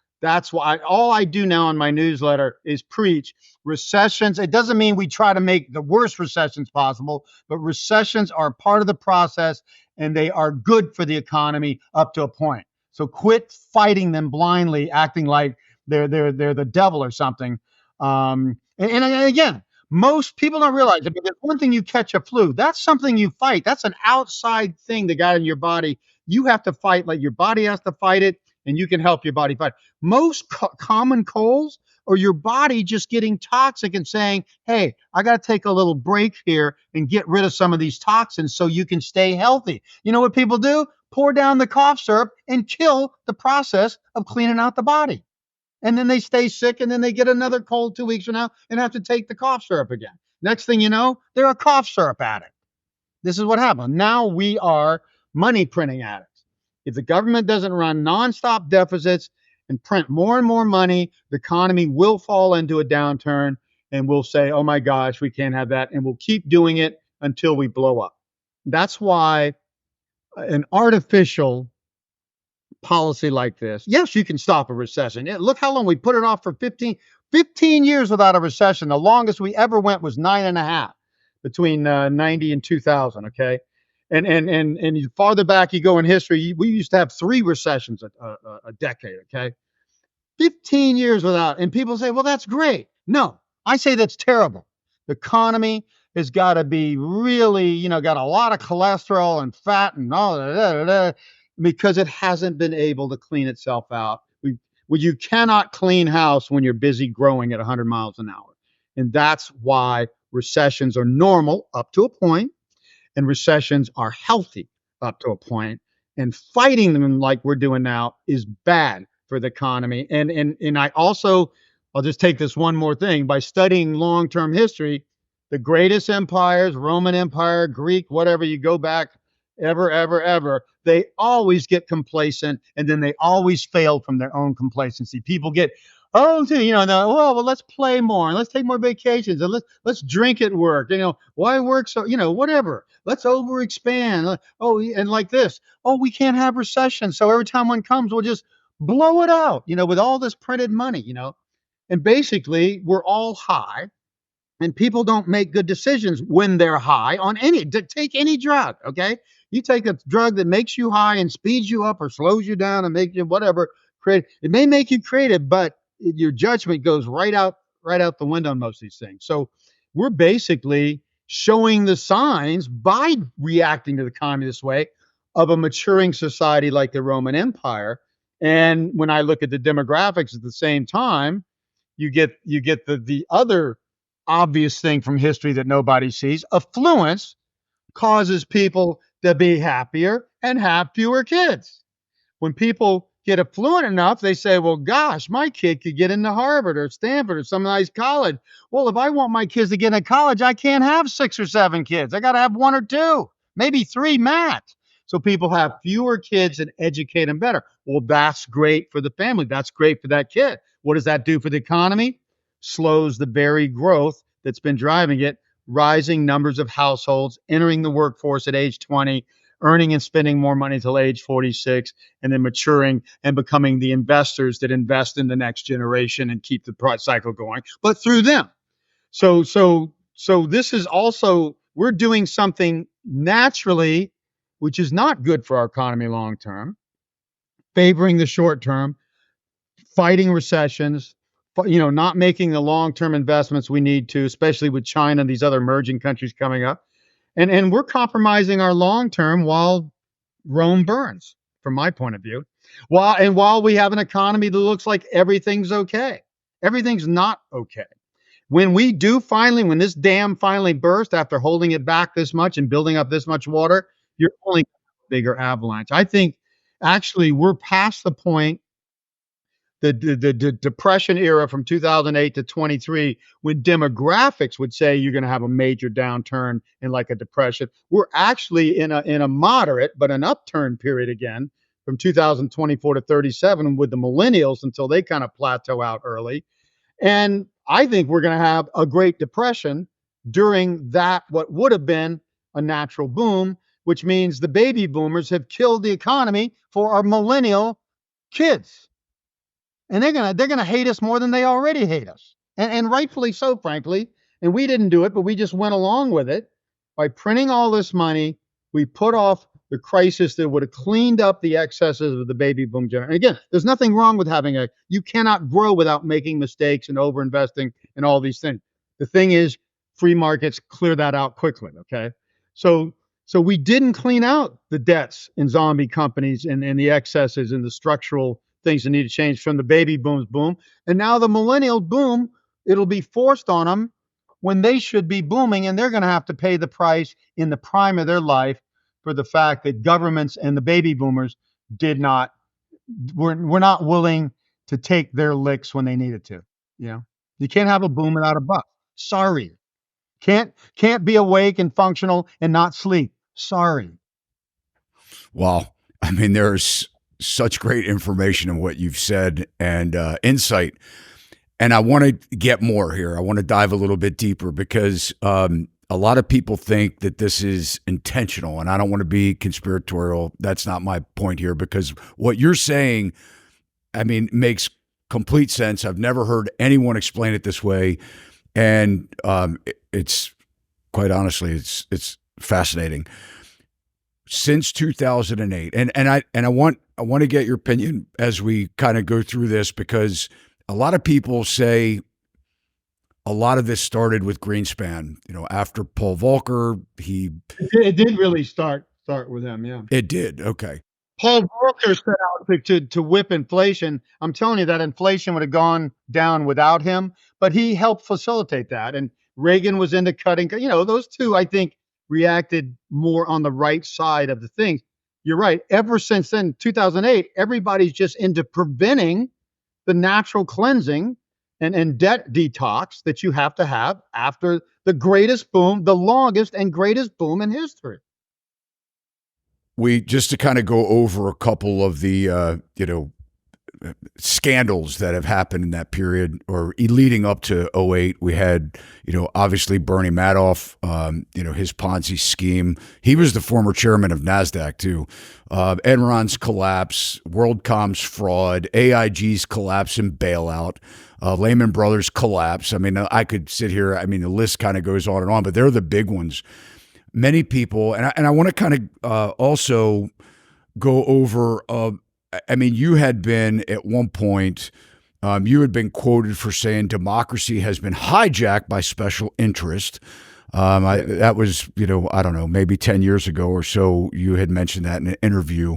S1: why all I do now in my newsletter is preach recessions. It doesn't mean we try to make the worst recessions possible, but recessions are part of the process, and they are good for the economy up to a point. So quit fighting them blindly, acting like they're the devil or something. And again, most people don't realize it, because one thing, you catch a flu, that's something you fight. That's an outside thing that got in your body. You have to fight, like your body has to fight it, and you can help your body fight. Most common colds are your body just getting toxic and saying, hey, I got to take a little break here and get rid of some of these toxins so you can stay healthy. You know what people do? Pour down the cough syrup and kill the process of cleaning out the body. And then they stay sick, and then they get another cold 2 weeks from now and have to take the cough syrup again. Next thing you know, they're a cough syrup addict. This is what happened. Now we are money printing addicts. If the government doesn't run nonstop deficits and print more and more money, the economy will fall into a downturn, and we'll say, oh my gosh, we can't have that. And we'll keep doing it until we blow up. That's why an artificial policy like this, yes, you can stop a recession. Look how long we put it off for 15 years without a recession. The longest we ever went was 9.5 between 90 and 2000. Okay. And farther back you go in history, we used to have 3 recessions a decade. Okay, 15 years without, and people say, well, that's great. No, I say that's terrible. The economy has got to be really, got a lot of cholesterol and fat and all that, because it hasn't been able to clean itself out. You cannot clean house when you're busy growing at 100 miles an hour. And that's why recessions are normal up to a point, and recessions are healthy up to a point, and fighting them like we're doing now is bad for the economy. And I also, I'll just take this one more thing. By studying long-term history, the greatest empires, Roman Empire, Greek, whatever, you go back ever, they always get complacent, and then they always fail from their own complacency. People get, oh, well, let's play more and let's take more vacations and let's drink at work. Why work so, whatever. Let's overexpand. Oh, and like this. Oh, we can't have recession. So every time one comes, we'll just blow it out, with all this printed money. And basically, we're all high, and people don't make good decisions when they're high on take any drug. Okay, you take a drug that makes you high and speeds you up or slows you down and makes you whatever create. It may make you creative, but your judgment goes right out the window on most of these things. So we're basically showing the signs by reacting to the economy this way of a maturing society like the Roman Empire. And when I look at the demographics at the same time, you get the other obvious thing from history that nobody sees. Affluence causes people to be happier and have fewer kids. When people get affluent enough, they say, well, gosh, my kid could get into Harvard or Stanford or some nice college. Well, if I want my kids to get into college, I can't have 6 or 7 kids. I got to have 1 or 2, maybe 3 max. So people have fewer kids and educate them better. Well, that's great for the family. That's great for that kid. What does that do for the economy? Slows the very growth that's been driving it. Rising numbers of households entering the workforce at age 20, earning and spending more money till age 46, and then maturing and becoming the investors that invest in the next generation and keep the price cycle going, but through them. So this is also, we're doing something naturally, which is not good for our economy long term, favoring the short term, fighting recessions, not making the long-term investments we need to, especially with China and these other emerging countries coming up. And we're compromising our long-term while Rome burns, from my point of view. While we have an economy that looks like everything's okay, everything's not okay. When when this dam finally burst after holding it back this much and building up this much water, you're only going to have a bigger avalanche. I think actually we're past the point, the depression era from 2008 to 23, when demographics would say you're going to have a major downturn in like a depression. We're actually in a moderate but an upturn period again from 2024 to 37 with the millennials until they kind of plateau out early. And I think we're going to have a Great Depression during that, what would have been a natural boom, which means the baby boomers have killed the economy for our millennial kids. And they're gonna hate us more than they already hate us, and rightfully so, frankly. And we didn't do it, but we just went along with it by printing all this money. We put off the crisis that would have cleaned up the excesses of the baby boom generation. Again, there's nothing wrong with you cannot grow without making mistakes and overinvesting and all these things. The thing is, free markets clear that out quickly. Okay, so we didn't clean out the debts in zombie companies and the excesses and the structural things that need to change from the baby booms boom. And now the millennial boom, it'll be forced on them when they should be booming, and they're going to have to pay the price in the prime of their life for the fact that governments and the baby boomers were not willing to take their licks when they needed to. You can't have a boom without a bust. Sorry. Can't be awake and functional and not sleep. Sorry.
S2: Wow. I mean, there's such great information in what you've said and insight. And I want to get more here. I want to dive a little bit deeper because a lot of people think that this is intentional, and I don't want to be conspiratorial. That's not my point here, because what you're saying, I mean, makes complete sense. I've never heard anyone explain it this way. And it's quite honestly, it's fascinating. since 2008, and I want to get your opinion as we kind of go through this, because a lot of people say a lot of this started with Greenspan. After Paul Volcker,
S1: It did really start with them, yeah.
S2: it did. Okay.
S1: Paul Volcker set out to whip inflation. I'm telling you that inflation would have gone down without him, but he helped facilitate that. And Reagan was into cutting. Those two, I think, reacted more on the right side of the thing. You're right. Ever since then, 2008, everybody's just into preventing the natural cleansing and debt detox that you have to have after the greatest boom, the longest and greatest boom in history.
S2: We just to kind of go over a couple of the scandals that have happened in that period or leading up to '08. We had, obviously Bernie Madoff, his Ponzi scheme. He was the former chairman of NASDAQ too. Enron's collapse, WorldCom's fraud, AIG's collapse and bailout, Lehman Brothers collapse. I mean, I could sit here. I mean, the list kind of goes on, but they're the big ones. Many people, and I want to kind of also go over. I mean, you had been at one point, you had been quoted for saying democracy has been hijacked by special interest. That was, I don't know, maybe 10 years ago or so. You had mentioned that in an interview,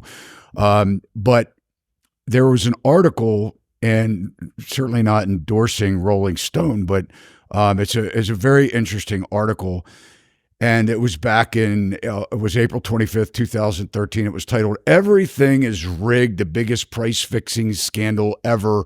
S2: but there was an article, and certainly not endorsing Rolling Stone, but it's a very interesting article. And it was back it was April 25th, 2013. It was titled, "Everything is Rigged, the Biggest Price Fixing Scandal Ever."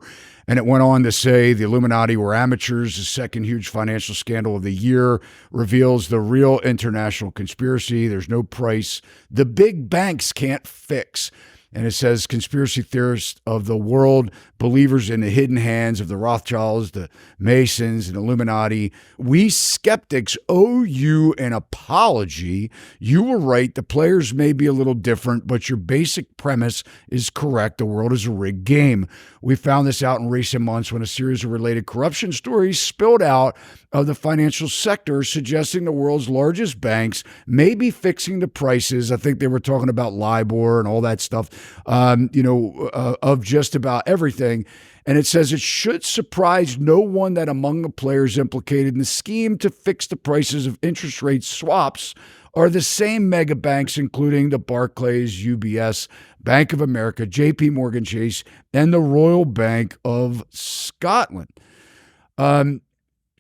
S2: And it went on to say the Illuminati were amateurs. The second huge financial scandal of the year reveals the real international conspiracy. There's no price the big banks can't fix. And it says conspiracy theorists of the world, believers in the hidden hands of the Rothschilds, the Masons, and Illuminati. We skeptics owe you an apology. You were right. The players may be a little different, but your basic premise is correct. The world is a rigged game. We found this out in recent months when a series of related corruption stories spilled out of the financial sector, suggesting the world's largest banks may be fixing the prices. I think they were talking about LIBOR and all that stuff, of just about everything. And it says it should surprise no one that among the players implicated in the scheme to fix the prices of interest rate swaps are the same mega banks, including the Barclays, UBS, Bank of America, JP Morgan Chase, and the Royal Bank of Scotland.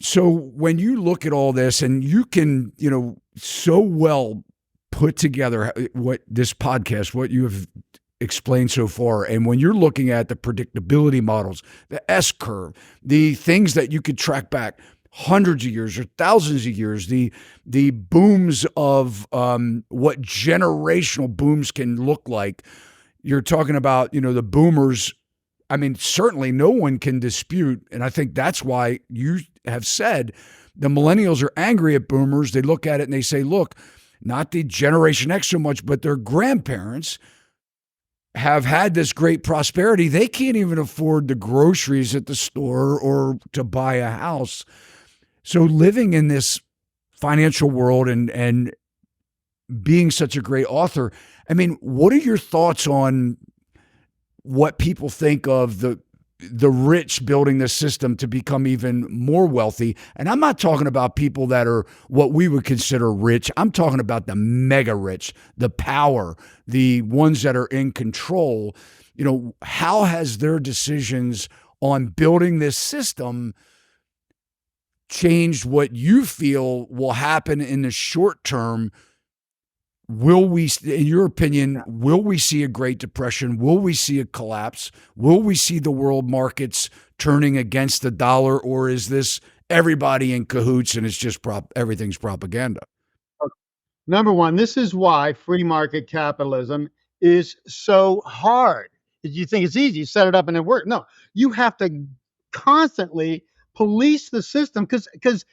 S2: So when you look at all this, and you can, so well put together what this podcast, what you have explained so far, and when you're looking at the predictability models, the S curve, the things that you could track back hundreds of years or thousands of years, the booms of what generational booms can look like. You're talking about, the boomers. I mean, certainly no one can dispute, and I think that's why you have said the millennials are angry at boomers. They look at it and they say, look, not the Generation X so much, but their grandparents have had this great prosperity. They can't even afford the groceries at the store or to buy a house. So living in this financial world and being such a great author, I mean, what are your thoughts on what people think of the rich building the system to become even more wealthy? And I'm not talking about people that are what we would consider rich. I'm talking about the mega rich, the power, the ones that are in control. How has their decisions on building this system changed what you feel will happen in the short term? Will we, in your opinion, will we see a Great Depression? Will we see a collapse? Will we see the world markets turning against the dollar? Or is this everybody in cahoots and it's just everything's propaganda?
S1: Number one, this is why free market capitalism is so hard. You think it's easy, you set it up and it works. No, you have to constantly police the system because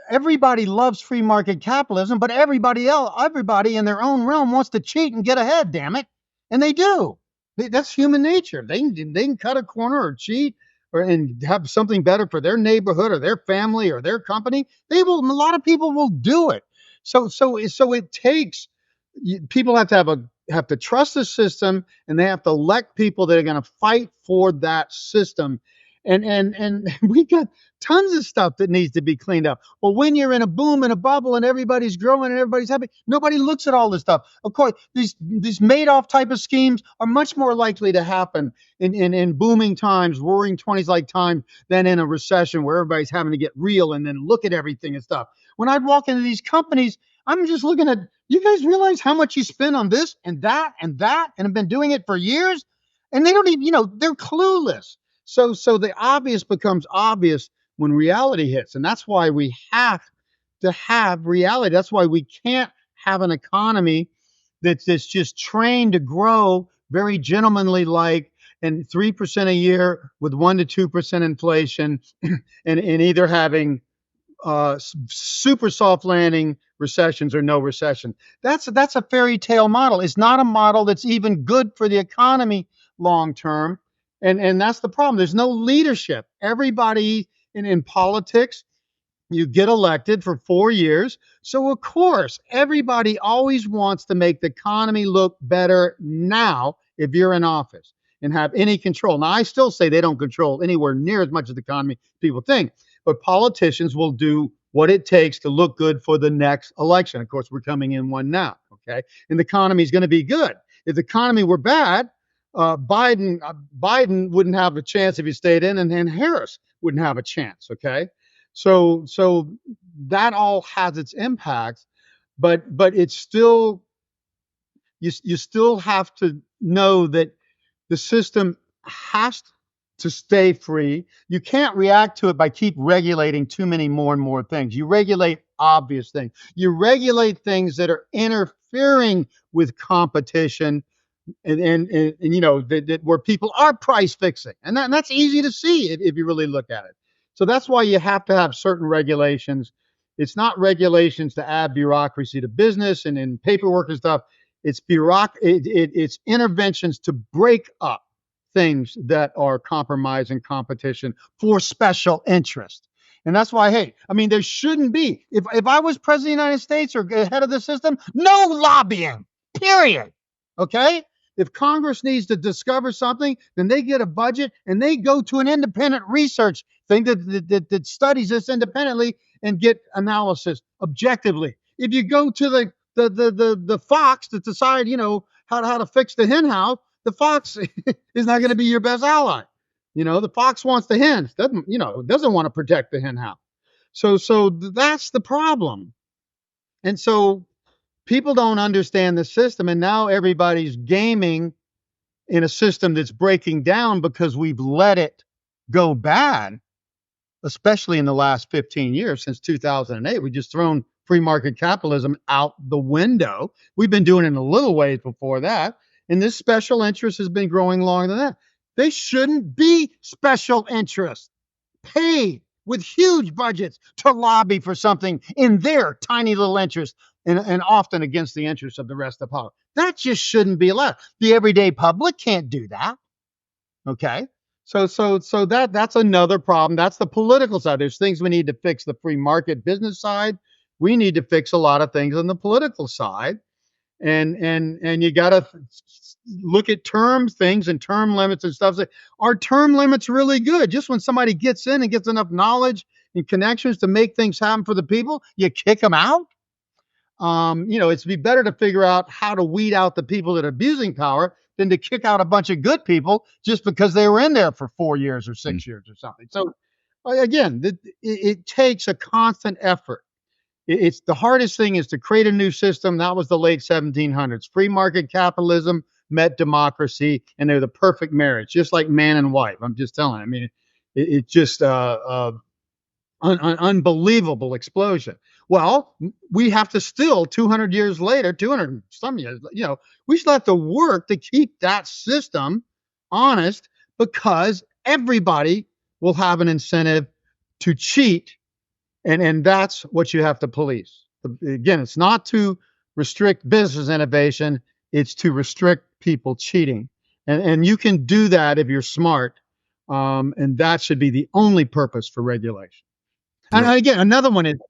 S1: everybody loves free market capitalism, but everybody in their own realm wants to cheat and get ahead, damn it. And they do. That's human nature. They can cut a corner or cheat and have something better for their neighborhood or their family or their company. A lot of people will do it. So it takes people have to trust the system, and they have to elect people that are going to fight for that system. And we got tons of stuff that needs to be cleaned up. But when you're in a boom and a bubble and everybody's growing and everybody's happy, nobody looks at all this stuff. Of course, these Madoff type of schemes are much more likely to happen in booming times, roaring 20s like times, than in a recession where everybody's having to get real and then look at everything and stuff. When I'd walk into these companies, I'm just looking at, you guys realize how much you spend on this and that and that, and have been doing it for years? And they don't even, they're clueless. So the obvious becomes obvious when reality hits. And that's why we have to have reality. That's why we can't have an economy that's just trained to grow very gentlemanly like, and 3% a year with 1% to 2% inflation, and either having super soft landing recessions or no recession. That's a fairy tale model. It's not a model that's even good for the economy long term. And that's the problem. There's no leadership. Everybody in politics, you get elected for 4 years. So of course, everybody always wants to make the economy look better now if you're in office and have any control. Now, I still say they don't control anywhere near as much of the economy people think, but politicians will do what it takes to look good for the next election. Of course, we're coming in one now, okay? And the economy is going to be good. If the economy were bad, Biden wouldn't have a chance if he stayed in, and Harris wouldn't have a chance, okay? So that all has its impacts, but it's still, you still have to know that the system has to stay free. You can't react to it by keep regulating too many more and more things. You regulate obvious things. You regulate things that are interfering with competition, and that where people are price fixing, and that's easy to see if you really look at it. So that's why you have to have certain regulations. It's not regulations to add bureaucracy to business and paperwork and stuff. It's it's interventions to break up things that are compromising competition for special interest. And that's why, hey, I mean, there shouldn't be, if I was president of the United States or head of the system, no lobbying, period. Okay? If Congress needs to discover something, then they get a budget and they go to an independent research thing that studies this independently and get analysis objectively. If you go to the fox to decide, how to fix the hen house, the fox is not going to be your best ally. The fox wants the hens, doesn't want to protect the hen house. So that's the problem. And so people don't understand the system, and now everybody's gaming in a system that's breaking down because we've let it go bad, especially in the last 15 years since 2008. We've just thrown free market capitalism out the window. We've been doing it in a little ways before that, and this special interest has been growing longer than that. They shouldn't be special interests paid with huge budgets to lobby for something in their tiny little interest, and often against the interests of the rest of the public. That just shouldn't be allowed. The everyday public can't do that. Okay? So that's another problem. That's the political side. There's things we need to fix, the free market business side. We need to fix a lot of things on the political side. And you got to look at things and term limits and stuff. Are term limits really good? Just when somebody gets in and gets enough knowledge and connections to make things happen for the people, you kick them out? It's be better to figure out how to weed out the people that are abusing power than to kick out a bunch of good people just because they were in there for 4 years or 6 years or something. So again, it takes a constant effort. It's the hardest thing is to create a new system. That was the late 1700s. Free market capitalism met democracy, and they're the perfect marriage, just like man and wife. I'm just telling you. I mean, it's just an unbelievable explosion. Well, we have to still 200 years later, 200 some years, we still have to work to keep that system honest, because everybody will have an incentive to cheat. And that's what you have to police. Again, it's not to restrict business innovation. It's to restrict people cheating. And you can do that if you're smart. And that should be the only purpose for regulation. And again, another one is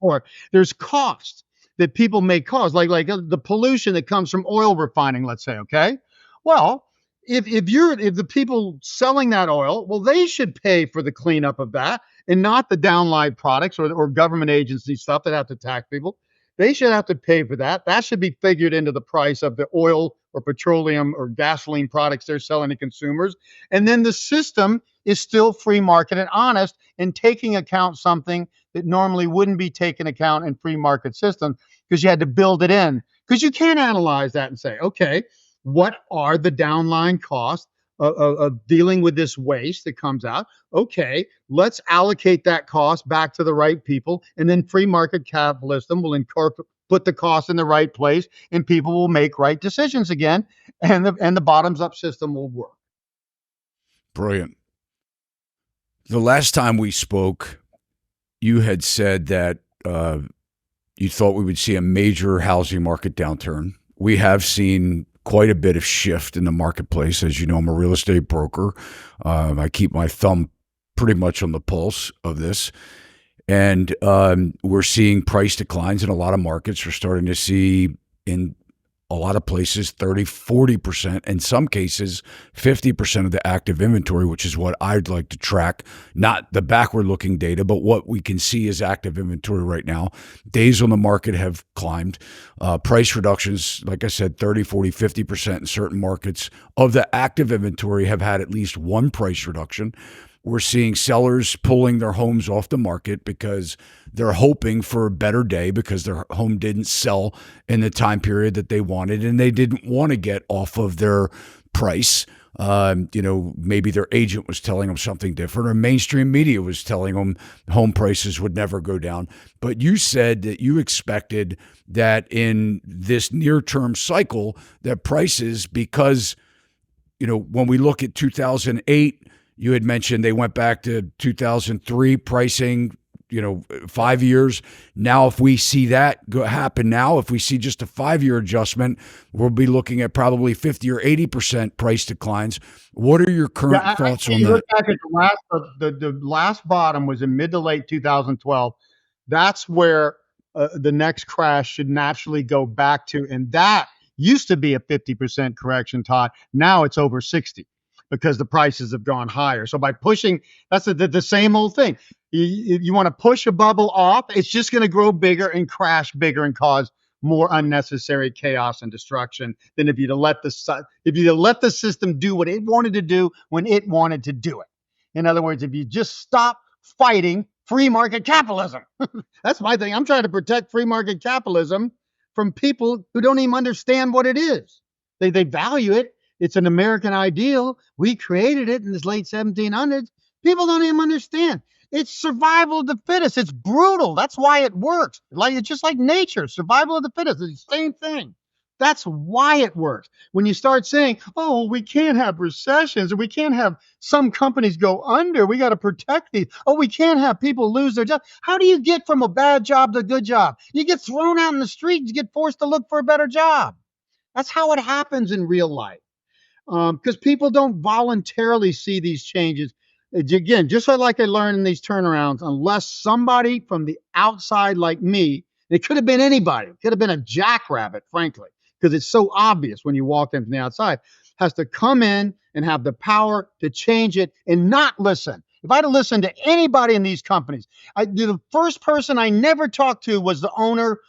S1: there's cost. that people may cause, like the pollution that comes from oil refining, let's say, okay? Well, if the people selling that oil, well, they should pay for the cleanup of that and not the downline products or government agency stuff that have to tax people. They should have to pay for that. That should be figured into the price of the oil or petroleum or gasoline products they're selling to consumers. And then the system is still free market and honest and taking account something that normally wouldn't be taken account in free market systems because you had to build it in. Because you can't analyze that and say, okay, what are the downline costs of dealing with this waste that comes out? Okay, let's allocate that cost back to the right people, and then free market capitalism will put the cost in the right place, and people will make right decisions again, and the bottoms up system will work.
S2: Brilliant. The last time we spoke, you had said that you thought we would see a major housing market downturn. We have seen quite a bit of shift in the marketplace. As you know, I'm a real estate broker. I keep my thumb pretty much on the pulse of this. And we're seeing price declines in a lot of markets. We're starting to see in a lot of places 30, 40%, in some cases 50% of the active inventory, which is what I'd like to track, not the backward-looking data, but what we can see as active inventory right now. Days on the market have climbed. Price reductions, like I said, 30, 40, 50% in certain markets of the active inventory have had at least one price reduction. We're seeing sellers pulling their homes off the market because they're hoping for a better day because their home didn't sell in the time period that they wanted, and they didn't want to get off of their price. Maybe their agent was telling them something different, or mainstream media was telling them home prices would never go down. But you said that you expected that in this near-term cycle that prices, because, when we look at 2008, you had mentioned they went back to 2003 pricing, 5 years. Now, if we see that happen now, if we see just a 5-year adjustment, we'll be looking at probably 50 or 80% price declines. What are your current thoughts on that?
S1: Look back at the last bottom was in mid to late 2012. That's where the next crash should naturally go back to. And that used to be a 50% correction, Todd. Now it's over 60. Because the prices have gone higher. So by pushing, that's the same old thing. You want to push a bubble off, it's just going to grow bigger and crash bigger and cause more unnecessary chaos and destruction than if you'd let the system do what it wanted to do when it wanted to do it. In other words, if you just stop fighting free market capitalism. That's my thing. I'm trying to protect free market capitalism from people who don't even understand what it is. They value it. It's an American ideal. We created it in the late 1700s. People don't even understand. It's survival of the fittest. It's brutal. That's why it works. It's just like nature. Survival of the fittest. It's the same thing. That's why it works. When you start saying, oh, we can't have recessions, or we can't have some companies go under, we got to protect these. Oh, we can't have people lose their job. How do you get from a bad job to a good job? You get thrown out in the street. You get forced to look for a better job. That's how it happens in real life. Because people don't voluntarily see these changes. Again, just like I learned in these turnarounds, unless somebody from the outside like me, it could have been anybody, it could have been a jackrabbit, frankly, because it's so obvious when you walk in from the outside, has to come in and have the power to change it and not listen. If I'd have listened to anybody in these companies, the first person I never talked to was the owner,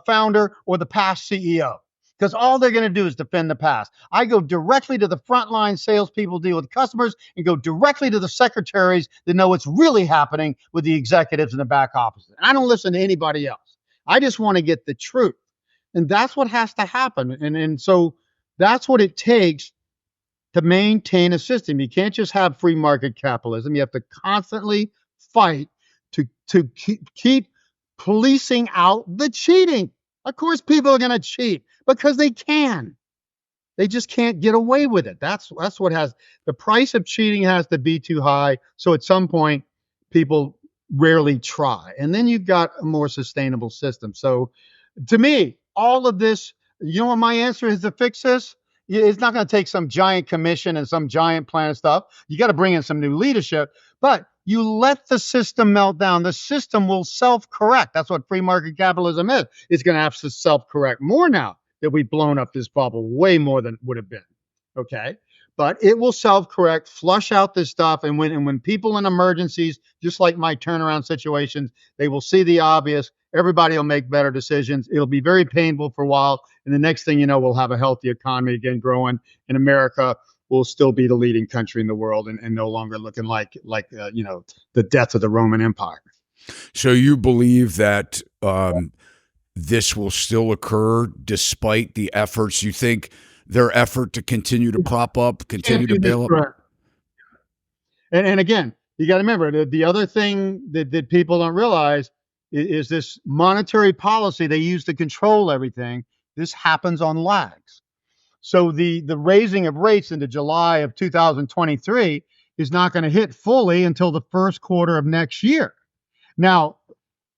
S1: founder, or the past CEO. Because all they're going to do is defend the past. I go directly to the frontline salespeople deal with customers and go directly to the secretaries that know what's really happening with the executives in the back office. And I don't listen to anybody else. I just want to get the truth. And that's what has to happen. And so that's what it takes to maintain a system. You can't just have free market capitalism. You have to constantly fight to keep policing out the cheating. Of course, people are going to cheat because they can. They just can't get away with it. That's what has the price of cheating has to be too high. So at some point, people rarely try. And then you've got a more sustainable system. So to me, all of this, you know what my answer is to fix this? It's not going to take some giant commission and some giant plan of stuff. You got to bring in some new leadership, but You let the system melt down. The system will self-correct. That's what free market capitalism is. It's going to have to self-correct more now that we've blown up this bubble way more than would have been. Okay. But it will self-correct, flush out this stuff. And when people in emergencies, just like my turnaround situations, they will see the obvious. Everybody will make better decisions. It'll be very painful for a while. And the next thing you know, we'll have a healthy economy again growing. In America, will still be the leading country in the world, and no longer looking like the death of the Roman Empire.
S2: So you believe that this will still occur despite the efforts? You think their effort to continue to prop up, continue to bail up?
S1: Correct. And again, you got to remember the other thing that people don't realize is this monetary policy they use to control everything. This happens on lags. So the raising of rates into July of 2023 is not going to hit fully until the first quarter of next year. Now,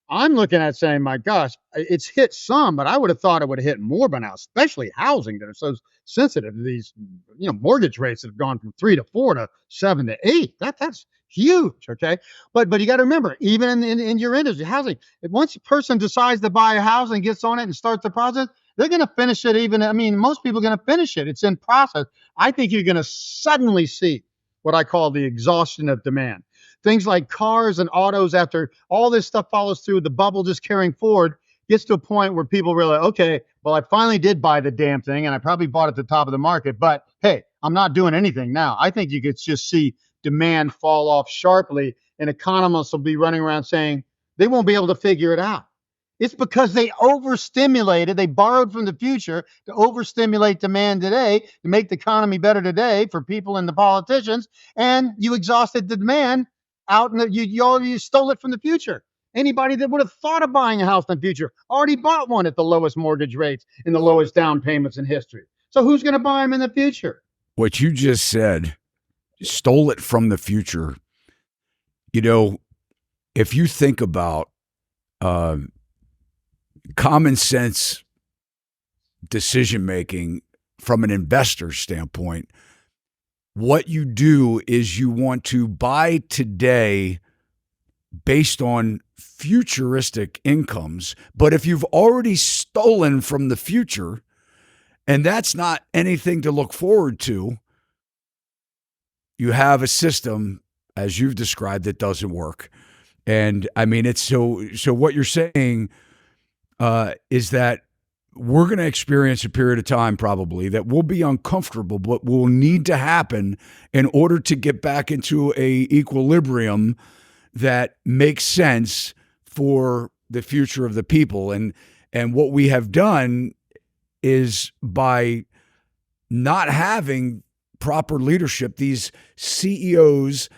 S1: I'm looking at saying, my gosh, it's hit some, but I would have thought it would have hit more by now, especially housing that are so sensitive to these, mortgage rates that have gone from 3 to 4 to 7 to 8. That's huge. Okay. But you got to remember, even in your industry, housing, if once a person decides to buy a house and gets on it and starts the process, they're going to finish it. Most people are going to finish it. It's in process. I think you're going to suddenly see what I call the exhaustion of demand. Things like cars and autos, after all this stuff follows through, the bubble just carrying forward, gets to a point where people realize, okay, well, I finally did buy the damn thing, and I probably bought at the top of the market, but hey, I'm not doing anything now. I think you could just see demand fall off sharply, and economists will be running around saying they won't be able to figure it out. It's because they overstimulated, they borrowed from the future to overstimulate demand today, to make the economy better today for people and the politicians, and you exhausted the demand out, and you stole it from the future. Anybody that would have thought of buying a house in the future already bought one at the lowest mortgage rates and the lowest down payments in history. So who's going to buy them in the future?
S2: What you just said, stole it from the future. If you think about common sense decision making from an investor standpoint, what you do is you want to buy today based on futuristic incomes. But if you've already stolen from the future, and that's not anything to look forward to, you have a system, as you've described, that doesn't work. And it's so what you're saying is that we're going to experience a period of time probably that will be uncomfortable, but will need to happen in order to get back into a equilibrium that makes sense for the future of the people. And what we have done is, by not having proper leadership, these CEOs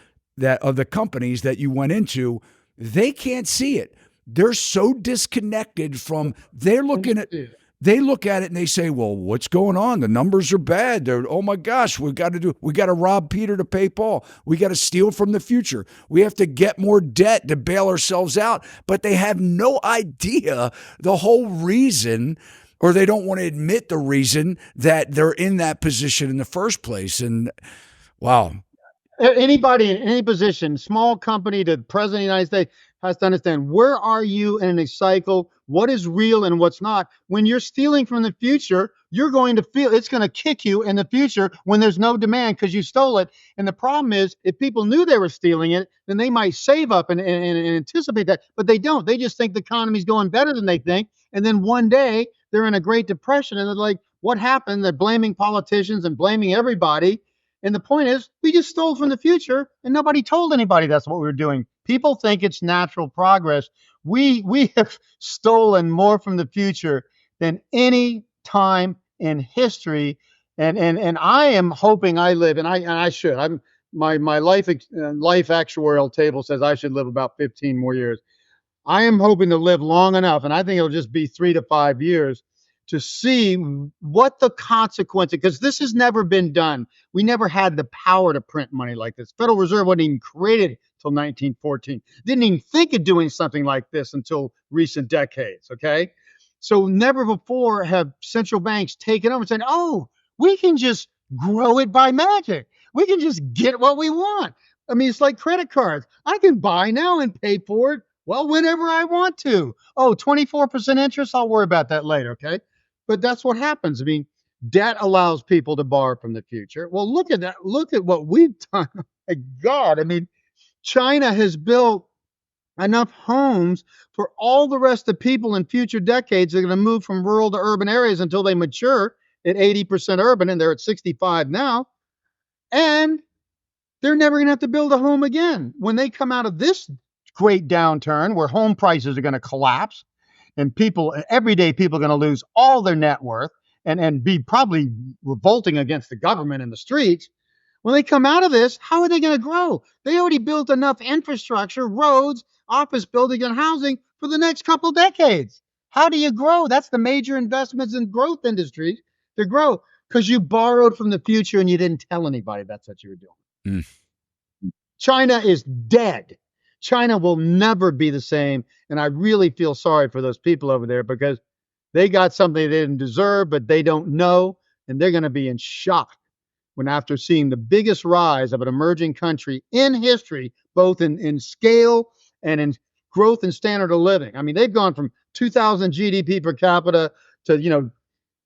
S2: of the companies that you went into, they can't see it. They're so disconnected from, they look at it and they say, well, what's going on? The numbers are bad. Oh my gosh, we got to rob Peter to pay Paul. We got to steal from the future. We have to get more debt to bail ourselves out. But they have no idea the whole reason, or they don't want to admit the reason that they're in that position in the first place. And wow.
S1: Anybody in any position, small company to president of the United States, has to understand, where are you in a cycle? What is real and what's not? When you're stealing from the future, you're going to feel it's going to kick you in the future when there's no demand because you stole it. And the problem is, if people knew they were stealing it, then they might save up and anticipate that. But they don't. They just think the economy's going better than they think. And then one day they're in a Great Depression and they're like, what happened? They're blaming politicians and blaming everybody. And the point is, we just stole from the future and nobody told anybody that's what we were doing. People think it's natural progress. We have stolen more from the future than any time in history. And I am hoping I live, and I should. My life actuarial table says I should live about 15 more years. I am hoping to live long enough, and I think it'll just be 3 to 5 years, to see what the consequences, because this has never been done. We never had the power to print money like this. Federal Reserve wasn't even created until 1914. Didn't even think of doing something like this until recent decades, okay? So never before have central banks taken over and said, oh, we can just grow it by magic. We can just get what we want. I mean, it's like credit cards. I can buy now and pay for it, well, whenever I want to. Oh, 24% interest, I'll worry about that later, okay? But that's what happens. I mean, debt allows people to borrow from the future. Well, look at that. Look at what we've done. My God, I mean, China has built enough homes for all the rest of the people in future decades. They're going to move from rural to urban areas until they mature at 80% urban, and they're at 65 now. And they're never going to have to build a home again. When they come out of this great downturn where home prices are going to collapse and people, everyday people, are going to lose all their net worth and be probably revolting against the government in the streets. When they come out of this, how are they going to grow? They already built enough infrastructure, roads, office building, and housing for the next couple decades. How do you grow? That's the major investments in growth industries to grow, because you borrowed from the future and you didn't tell anybody that's what you were doing. China is dead. China will never be the same. And I really feel sorry for those people over there, because they got something they didn't deserve, but they don't know. And they're going to be in shock when, after seeing the biggest rise of an emerging country in history, both in scale and in growth and standard of living. I mean, they've gone from 2,000 GDP per capita to,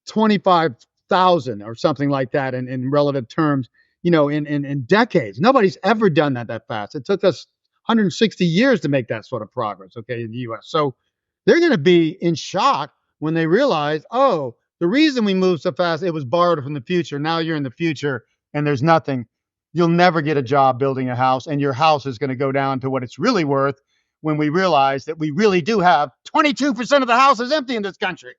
S1: 25,000 or something like that in relative terms, in decades. Nobody's ever done that fast. It took us 160 years to make that sort of progress, okay, in the US. So they're going to be in shock when they realize, oh, the reason we moved so fast, it was borrowed from the future. Now you're in the future and there's nothing. You'll never get a job building a house, and your house is going to go down to what it's really worth when we realize that we really do have 22% of the houses empty in this country.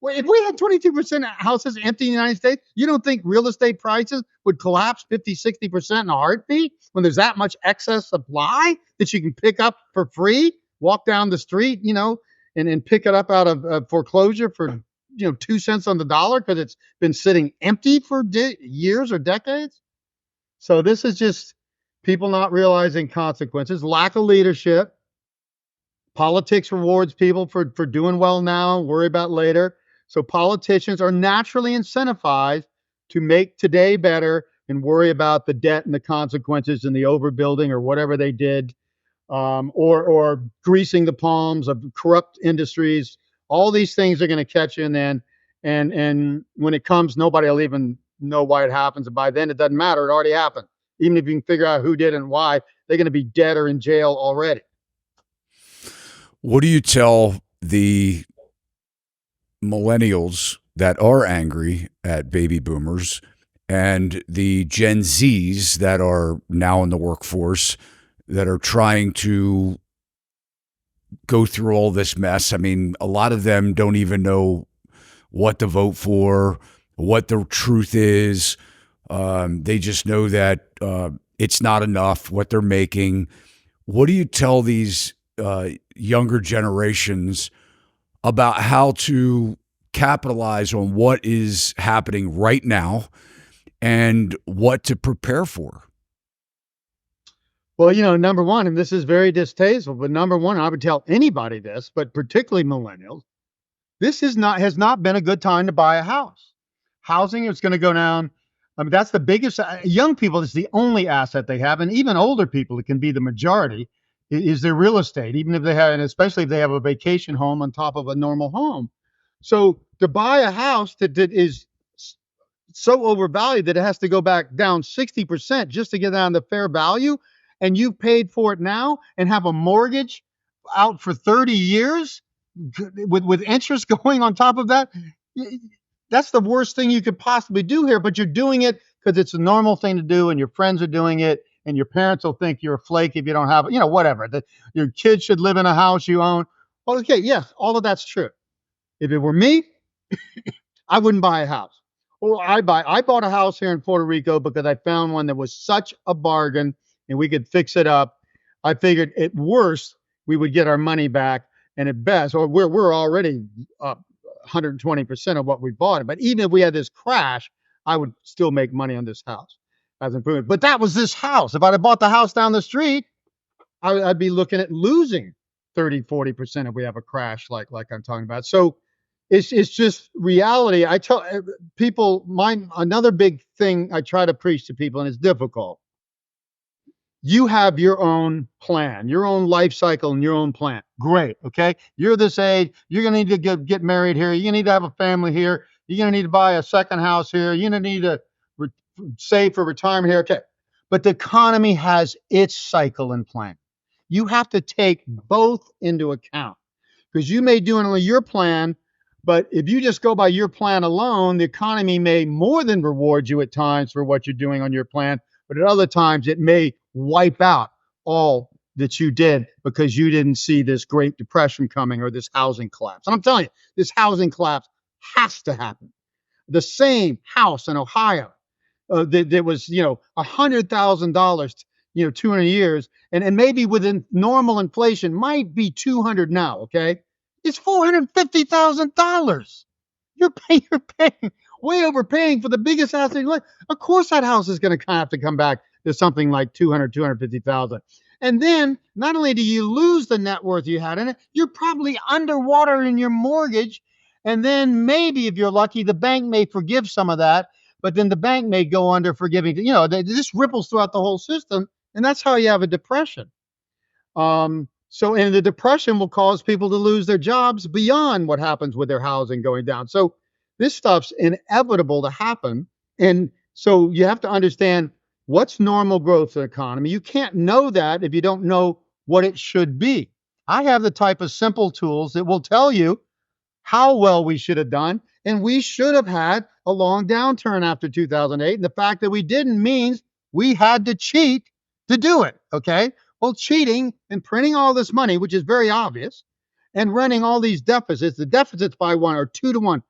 S1: Well, if we had 22% of houses empty in the United States, you don't think real estate prices would collapse 50, 60% in a heartbeat when there's that much excess supply that you can pick up for free, walk down the street, and pick it up out of foreclosure for 2 cents on the dollar because it's been sitting empty for years or decades? So this is just people not realizing consequences, lack of leadership. Politics rewards people for doing well now, worry about later. So politicians are naturally incentivized to make today better and worry about the debt and the consequences and the overbuilding or whatever they did, or greasing the palms of corrupt industries. All these things are going to catch you, and when it comes, nobody will even know why it happens. And by then, it doesn't matter. It already happened. Even if you can figure out who did and why, they're going to be dead or in jail already.
S2: What do you tell the millennials that are angry at baby boomers and the Gen Zs that are now in the workforce that are trying to go through all this mess? I mean, a lot of them don't even know what to vote for, what the truth is. They just know that it's not enough, what they're making. What do you tell these younger generations about how to capitalize on what is happening right now and what to prepare for?
S1: Well, number one, and this is very distasteful, but number one, I would tell anybody this, but particularly millennials, this has not been a good time to buy a house. Housing is going to go down. I mean, that's the biggest. Young people, it's the only asset they have, and even older people, it can be the majority, is their real estate, even if they have, and especially if they have a vacation home on top of a normal home. So to buy a house that is so overvalued that it has to go back down 60% just to get down to fair value, and you've paid for it now and have a mortgage out for 30 years with interest going on top of that, that's the worst thing you could possibly do here. But you're doing it because it's a normal thing to do, and your friends are doing it, and your parents will think you're a flake if you don't have it, whatever. Your kids should live in a house you own. Well, okay, yes, all of that's true. If it were me, I wouldn't buy a house. Or I bought a house here in Puerto Rico because I found one that was such a bargain and we could fix it up. I figured at worst we would get our money back, and at best, or we're already up 120% of what we bought. But even if we had this crash, I would still make money on this house as improvement. But that was this house. If I'd have bought the house down the street, I'd be looking at losing 30, 40% if we have a crash like I'm talking about. So It's just reality. I tell people, another big thing I try to preach to people, and it's difficult. You have your own plan, your own life cycle, and your own plan. Great. Okay. You're this age. You're going to need to get married here. You're going to need to have a family here. You're going to need to buy a second house here. You're going to need to re- save for retirement here. Okay. But the economy has its cycle and plan. You have to take both into account because you may do it on your plan. But if you just go by your plan alone, the economy may more than reward you at times for what you're doing on your plan, but at other times it may wipe out all that you did because you didn't see this Great Depression coming or this housing collapse. And I'm telling you, this housing collapse has to happen. The same house in Ohio that was, $100,000, 200 years, and maybe within normal inflation might be 200 now. Okay, it's $450,000. You're paying way overpaying for the biggest house in your life. Of course, that house is going to have to come back to something like 250,000. And then not only do you lose the net worth you had in it, you're probably underwater in your mortgage. And then maybe if you're lucky, the bank may forgive some of that, but then the bank may go under forgiving. This ripples throughout the whole system, and that's how you have a depression. And the depression will cause people to lose their jobs beyond what happens with their housing going down. So this stuff's inevitable to happen. And so you have to understand what's normal growth in the economy. You can't know that if you don't know what it should be. I have the type of simple tools that will tell you how well we should have done. And we should have had a long downturn after 2008. And the fact that we didn't means we had to cheat to do it. Okay. Well, cheating and printing all this money, which is very obvious, and running all these deficits, the deficits by 1 or 2 to 1,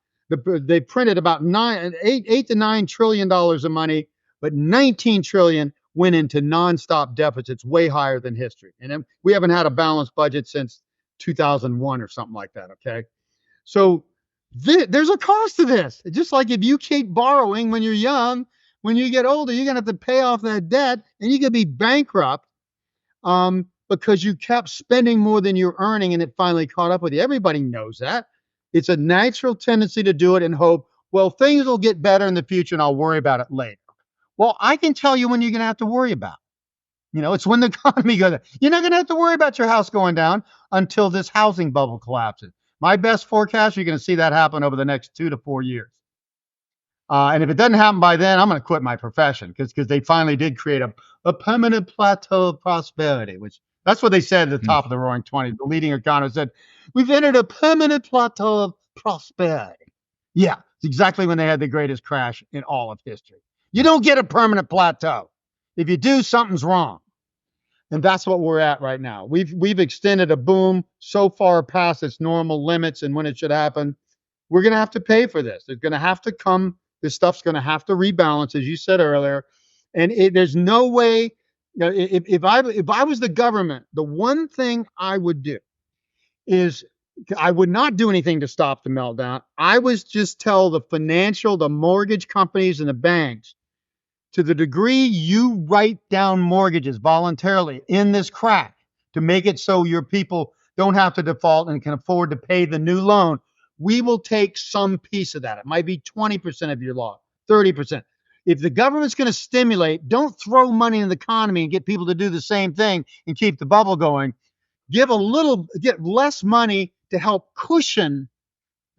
S1: they printed about 8 to 9 trillion dollars of money, but 19 trillion went into nonstop deficits, way higher than history. And then we haven't had a balanced budget since 2001 or something like that. Okay. So there's a cost to this. Just like if you keep borrowing when you're young, when you get older, you're going to have to pay off that debt and you could be bankrupt because you kept spending more than you're earning and it finally caught up with you. Everybody knows that. It's a natural tendency to do it and hope, well, things will get better in the future and I'll worry about it later. Well, I can tell you when you're going to have to worry about. It's when the economy goes down. You're not going to have to worry about your house going down until this housing bubble collapses. My best forecast, you're going to see that happen over the next 2 to 4 years. And if it doesn't happen by then, I'm going to quit my profession because they finally did create a permanent plateau of prosperity, which that's what they said at the top of the Roaring '20s. The leading economist said, we've entered a permanent plateau of prosperity. Yeah, it's exactly when they had the greatest crash in all of history. You don't get a permanent plateau. If you do, something's wrong. And that's what we're at right now. We've extended a boom so far past its normal limits and when it should happen. We're going to have to pay for this. There's going to have to come. This stuff's going to have to rebalance, as you said earlier. And there's no way. If I was the government, the one thing I would do is I would not do anything to stop the meltdown. I would just tell the mortgage companies and the banks, to the degree you write down mortgages voluntarily in this crack to make it so your people don't have to default and can afford to pay the new loan, we will take some piece of that. It might be 20% of your loan, 30%. If the government's going to stimulate, don't throw money in the economy and get people to do the same thing and keep the bubble going. Get less money to help cushion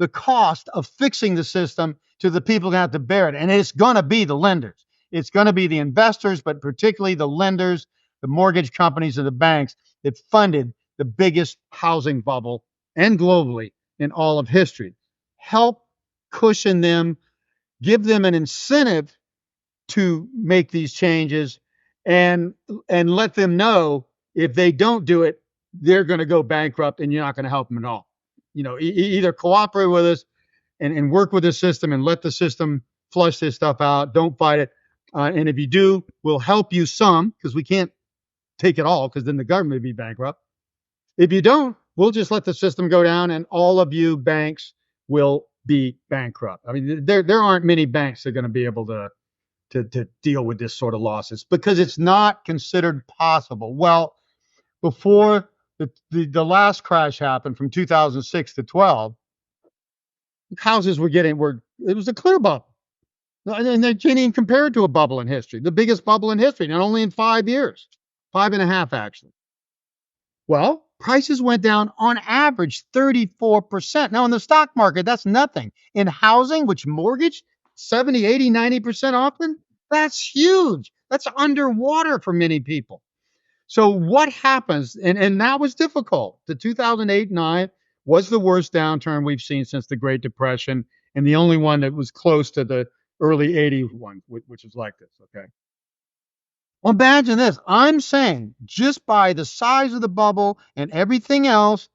S1: the cost of fixing the system to the people who have to bear it. And it's going to be the lenders. It's going to be the investors, but particularly the lenders, the mortgage companies, and the banks that funded the biggest housing bubble and globally in all of history. Help cushion them, give them an incentive to make these changes, and let them know if they don't do it, they're going to go bankrupt and you're not going to help them at all. Either cooperate with us and work with the system and let the system flush this stuff out. Don't fight it. And if you do, we'll help you some because we can't take it all because then the government would be bankrupt. If you don't, we'll just let the system go down and all of you banks will be bankrupt. I mean, there aren't many banks that are going to be able to deal with this sort of losses because it's not considered possible. Well, before the last crash happened from 2006 to 12, Houses it was a clear bubble. And they can't even compare it to a bubble in history, the biggest bubble in history, not only in 5 years, 5.5 actually. Well, prices went down on average 34%. Now, in the stock market, that's nothing. In housing, which mortgage 70, 80, 90% often, that's huge. That's underwater for many people. So what happens? And that was difficult. The 2008-9 was the worst downturn we've seen since the Great Depression, and the only one that was close to the early 80s one, which is like this. Okay. Well, imagine this. I'm saying just by the size of the bubble and everything else,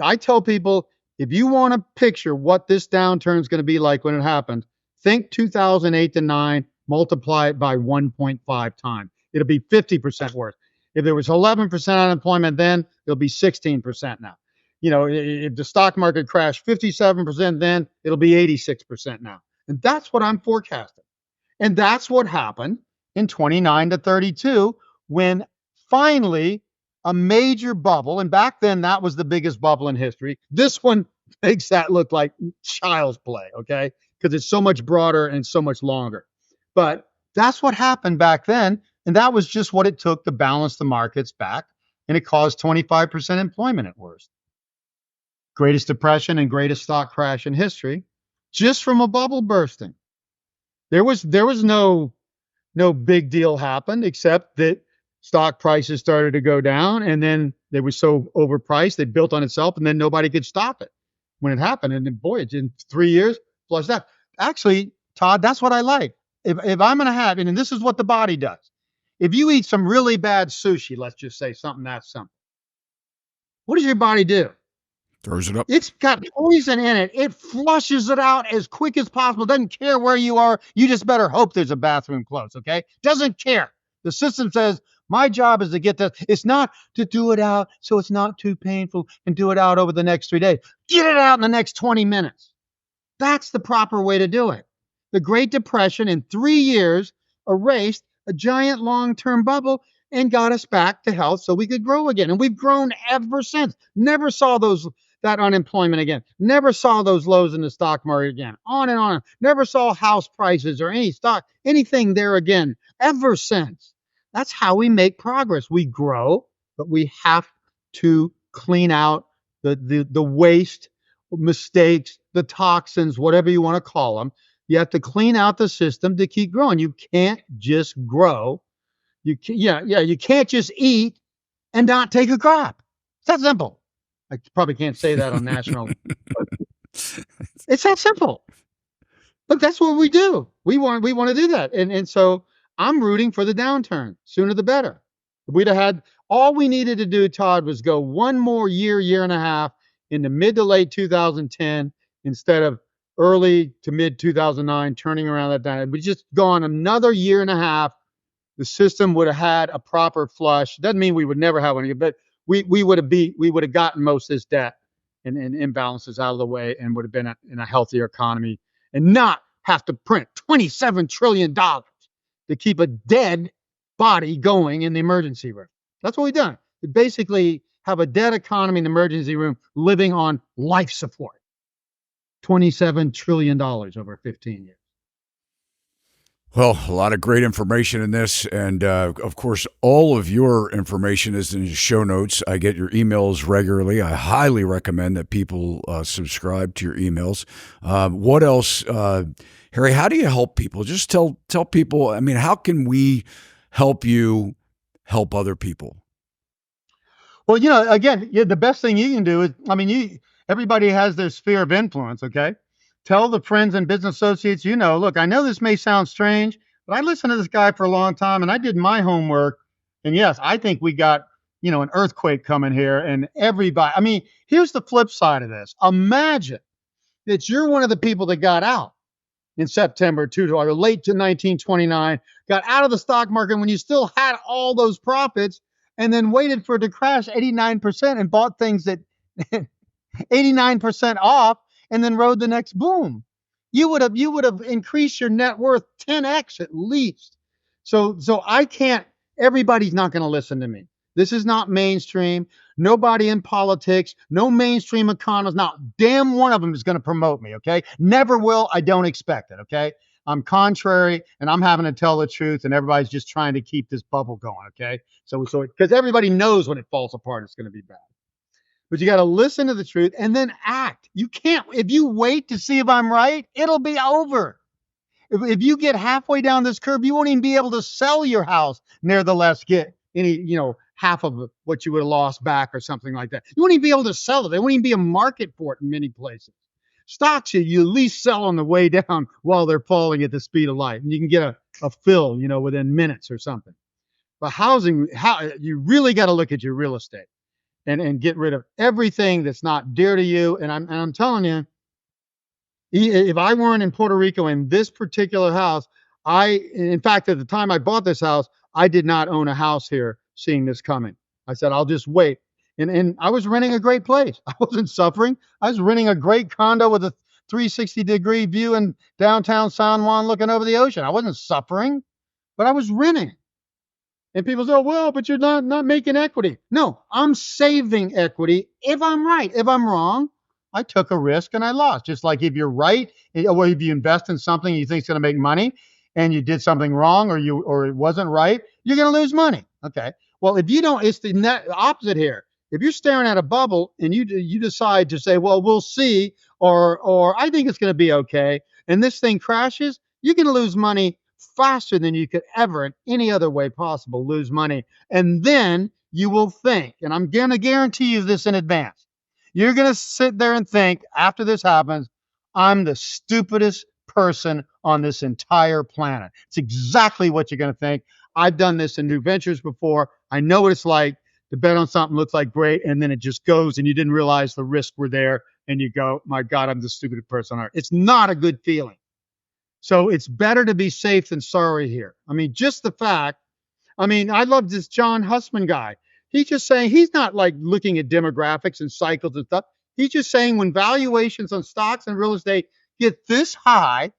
S1: I tell people, if you want to picture what this downturn is going to be like when it happens, think 2008 to 9, multiply it by 1.5 times. It'll be 50% worse. If there was 11% unemployment then, it'll be 16% now. If the stock market crashed 57% then, it'll be 86% now. And that's what I'm forecasting. And that's what happened in 29 to 32 when finally a major bubble, and back then that was the biggest bubble in history. This one makes that look like child's play, okay? Because it's so much broader and so much longer. But that's what happened back then. And that was just what it took to balance the markets back. And it caused 25% employment at worst. Greatest depression and greatest stock crash in history, just from a bubble bursting. There was no big deal happened except that stock prices started to go down, and then they were so overpriced, they built on itself, and then nobody could stop it when it happened. And then, boy, it's in 3 years plus that. Actually, Todd, that's what I like. If I'm going to have, and this is what the body does. If you eat some really bad sushi, let's just say something that simple, what does your body do?
S2: Throws it up.
S1: It's got poison in it. It flushes it out as quick as possible. Doesn't care where you are. You just better hope there's a bathroom close, okay? Doesn't care. The system says, my job is to get this. It's not to do it out so it's not too painful and do it out over the next 3 days. Get it out in the next 20 minutes. That's the proper way to do it. The Great Depression in 3 years erased a giant long-term bubble and got us back to health so we could grow again. And we've grown ever since. Never saw that unemployment again. Never saw those lows in the stock market again. On and on. Never saw house prices or anything there again ever since. That's how we make progress. We grow, but we have to clean out the waste, mistakes, the toxins, whatever you want to call them. You have to clean out the system to keep growing. You can't just grow. You can't just eat and not take a crap. It's that simple. I probably can't say that on national. It's that simple. Look, that's what we do. We want to do that. And so I'm rooting for the downturn. Sooner the better. If we'd have had all we needed to do, Todd, was go one more year and a half into mid to late 2010 instead of early to mid 2009, turning around that down. We just gone another year and a half. The system would have had a proper flush. Doesn't mean we would never have one, but we would have gotten most of this debt and imbalances out of the way and would have been in a healthier economy and not have to print $27 trillion to keep a dead body going in the emergency room. That's what we've done. We basically have a dead economy in the emergency room living on life support. $27 trillion over 15 years.
S2: Well, a lot of great information in this. And of course, all of your information is in the show notes. I get your emails regularly. I highly recommend that people subscribe to your emails. What else, Harry, how do you help people? Just tell people, I mean, how can we help you help other people?
S1: Well, again, the best thing you can do is, everybody has their sphere of influence, okay? Tell the friends and business associates, look, I know this may sound strange, but I listened to this guy for a long time and I did my homework. And yes, I think we got, an earthquake coming here and everybody, here's the flip side of this. Imagine that you're one of the people that got out in September or late to 1929, got out of the stock market when you still had all those profits and then waited for it to crash 89% and bought things that 89% off and then rode the next boom. You would have increased your net worth 10x at least. So everybody's not going to listen to me. This is not mainstream. Nobody in politics, no mainstream economists, not damn one of them is going to promote me, okay? Never will. I don't expect it, okay? I'm contrary, and I'm having to tell the truth, and everybody's just trying to keep this bubble going, okay? So because everybody knows when it falls apart, it's going to be bad. But you got to listen to the truth and then act. You can't, if you wait to see if I'm right, it'll be over. If you get halfway down this curve, you won't even be able to sell your house, nevertheless get any, half of what you would have lost back or something like that. You won't even be able to sell it. There won't even be a market for it in many places. Stocks, you at least sell on the way down while they're falling at the speed of light. And you can get a fill, within minutes or something. But housing, you really got to look at your real estate and get rid of everything that's not dear to you. And I'm telling you, if I weren't in Puerto Rico in this particular house, in fact, at the time I bought this house, I did not own a house here seeing this coming. I said, I'll just wait. And I was renting a great place. I wasn't suffering. I was renting a great condo with a 360-degree view in downtown San Juan looking over the ocean. I wasn't suffering, but I was renting. And people say, well, but you're not making equity. No, I'm saving equity if I'm right. If I'm wrong, I took a risk and I lost. Just like if you're right, or if you invest in something you think is going to make money and you did something wrong or it wasn't right, you're going to lose money. Okay. Well, if you don't, it's the opposite here. If you're staring at a bubble and you decide to say, well, we'll see, or I think it's going to be okay, and this thing crashes, you're going to lose money faster than you could ever in any other way possible lose money. And then you will think, and I'm going to guarantee you this in advance, you're going to sit there and think after this happens, I'm the stupidest person on this entire planet. It's exactly what you're going to think. I've done this in new ventures before. I know what it's like to bet on something looks like great, and then it just goes, and you didn't realize the risks were there, and you go, my God, I'm the stupidest person on earth. It's not a good feeling. So it's better to be safe than sorry here. I mean, just the fact, I love this John Hussman guy. He's just saying, he's not like looking at demographics and cycles and stuff. He's just saying when valuations on stocks and real estate get this high,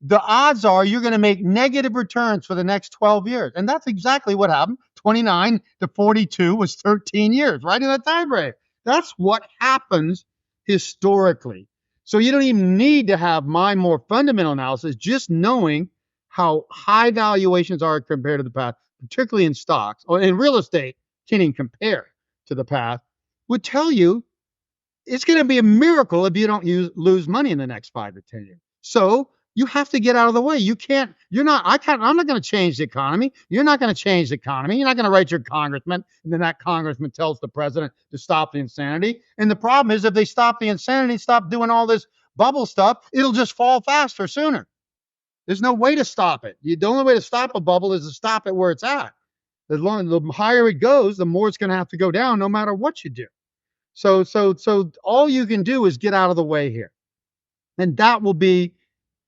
S1: the odds are you're going to make negative returns for the next 12 years. And that's exactly what happened. 29 to 42 was 13 years, right in that time frame. That's what happens historically. So you don't even need to have my more fundamental analysis. Just knowing how high valuations are compared to the past, particularly in stocks or in real estate, can't even compare to the past, would tell you it's going to be a miracle if you don't lose money in the next 5 to 10 years. So you have to get out of the way. I'm not going to change the economy. You're not going to change the economy. You're not going to write your congressman, and then that congressman tells the president to stop the insanity. And the problem is if they stop the insanity, stop doing all this bubble stuff, it'll just fall faster sooner. There's no way to stop it. The only way to stop a bubble is to stop it where it's at. The higher it goes, the more it's going to have to go down no matter what you do. So all you can do is get out of the way here. And that will be,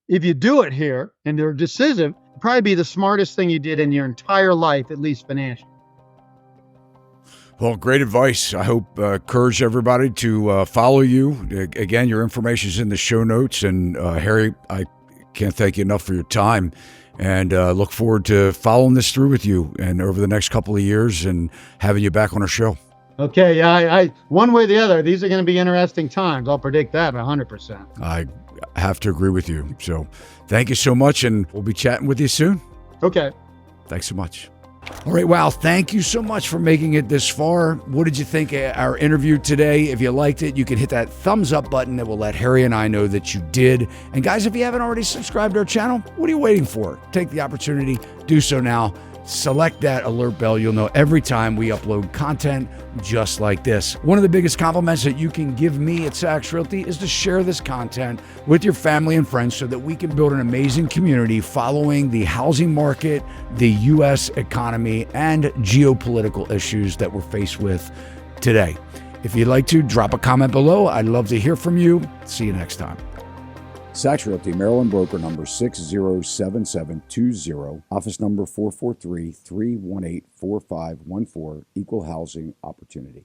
S1: if you do it here and they're decisive, probably be the smartest thing you did in your entire life, at least financially.
S2: Well, great advice. I hope encourage everybody to follow you. Again, your information is in the show notes. And Harry, I can't thank you enough for your time, and look forward to following this through with you and over the next couple of years and having you back on our show.
S1: Okay, yeah, I one way or the other, these are going to be interesting times. I'll predict that 100%.
S2: I have to agree with you. So thank you so much, and we'll be chatting with you soon.
S1: Okay.
S2: Thanks so much. All right, wow, thank you so much for making it this far. What did you think of our interview today? If you liked it, you can hit that thumbs up button that will let Harry and I know that you did. And guys, if you haven't already subscribed to our channel, what are you waiting for? Take the opportunity, do so now. Select that alert bell. You'll know every time we upload content just like this. One of the biggest compliments that you can give me at Sachs Realty is to share this content with your family and friends so that we can build an amazing community following the housing market, the U.S. economy, and geopolitical issues that we're faced with today. If you'd like to, drop a comment below. I'd love to hear from you. See you next time. Sachs Realty, Maryland broker number 607720, office number 443-318-4514, equal housing opportunity.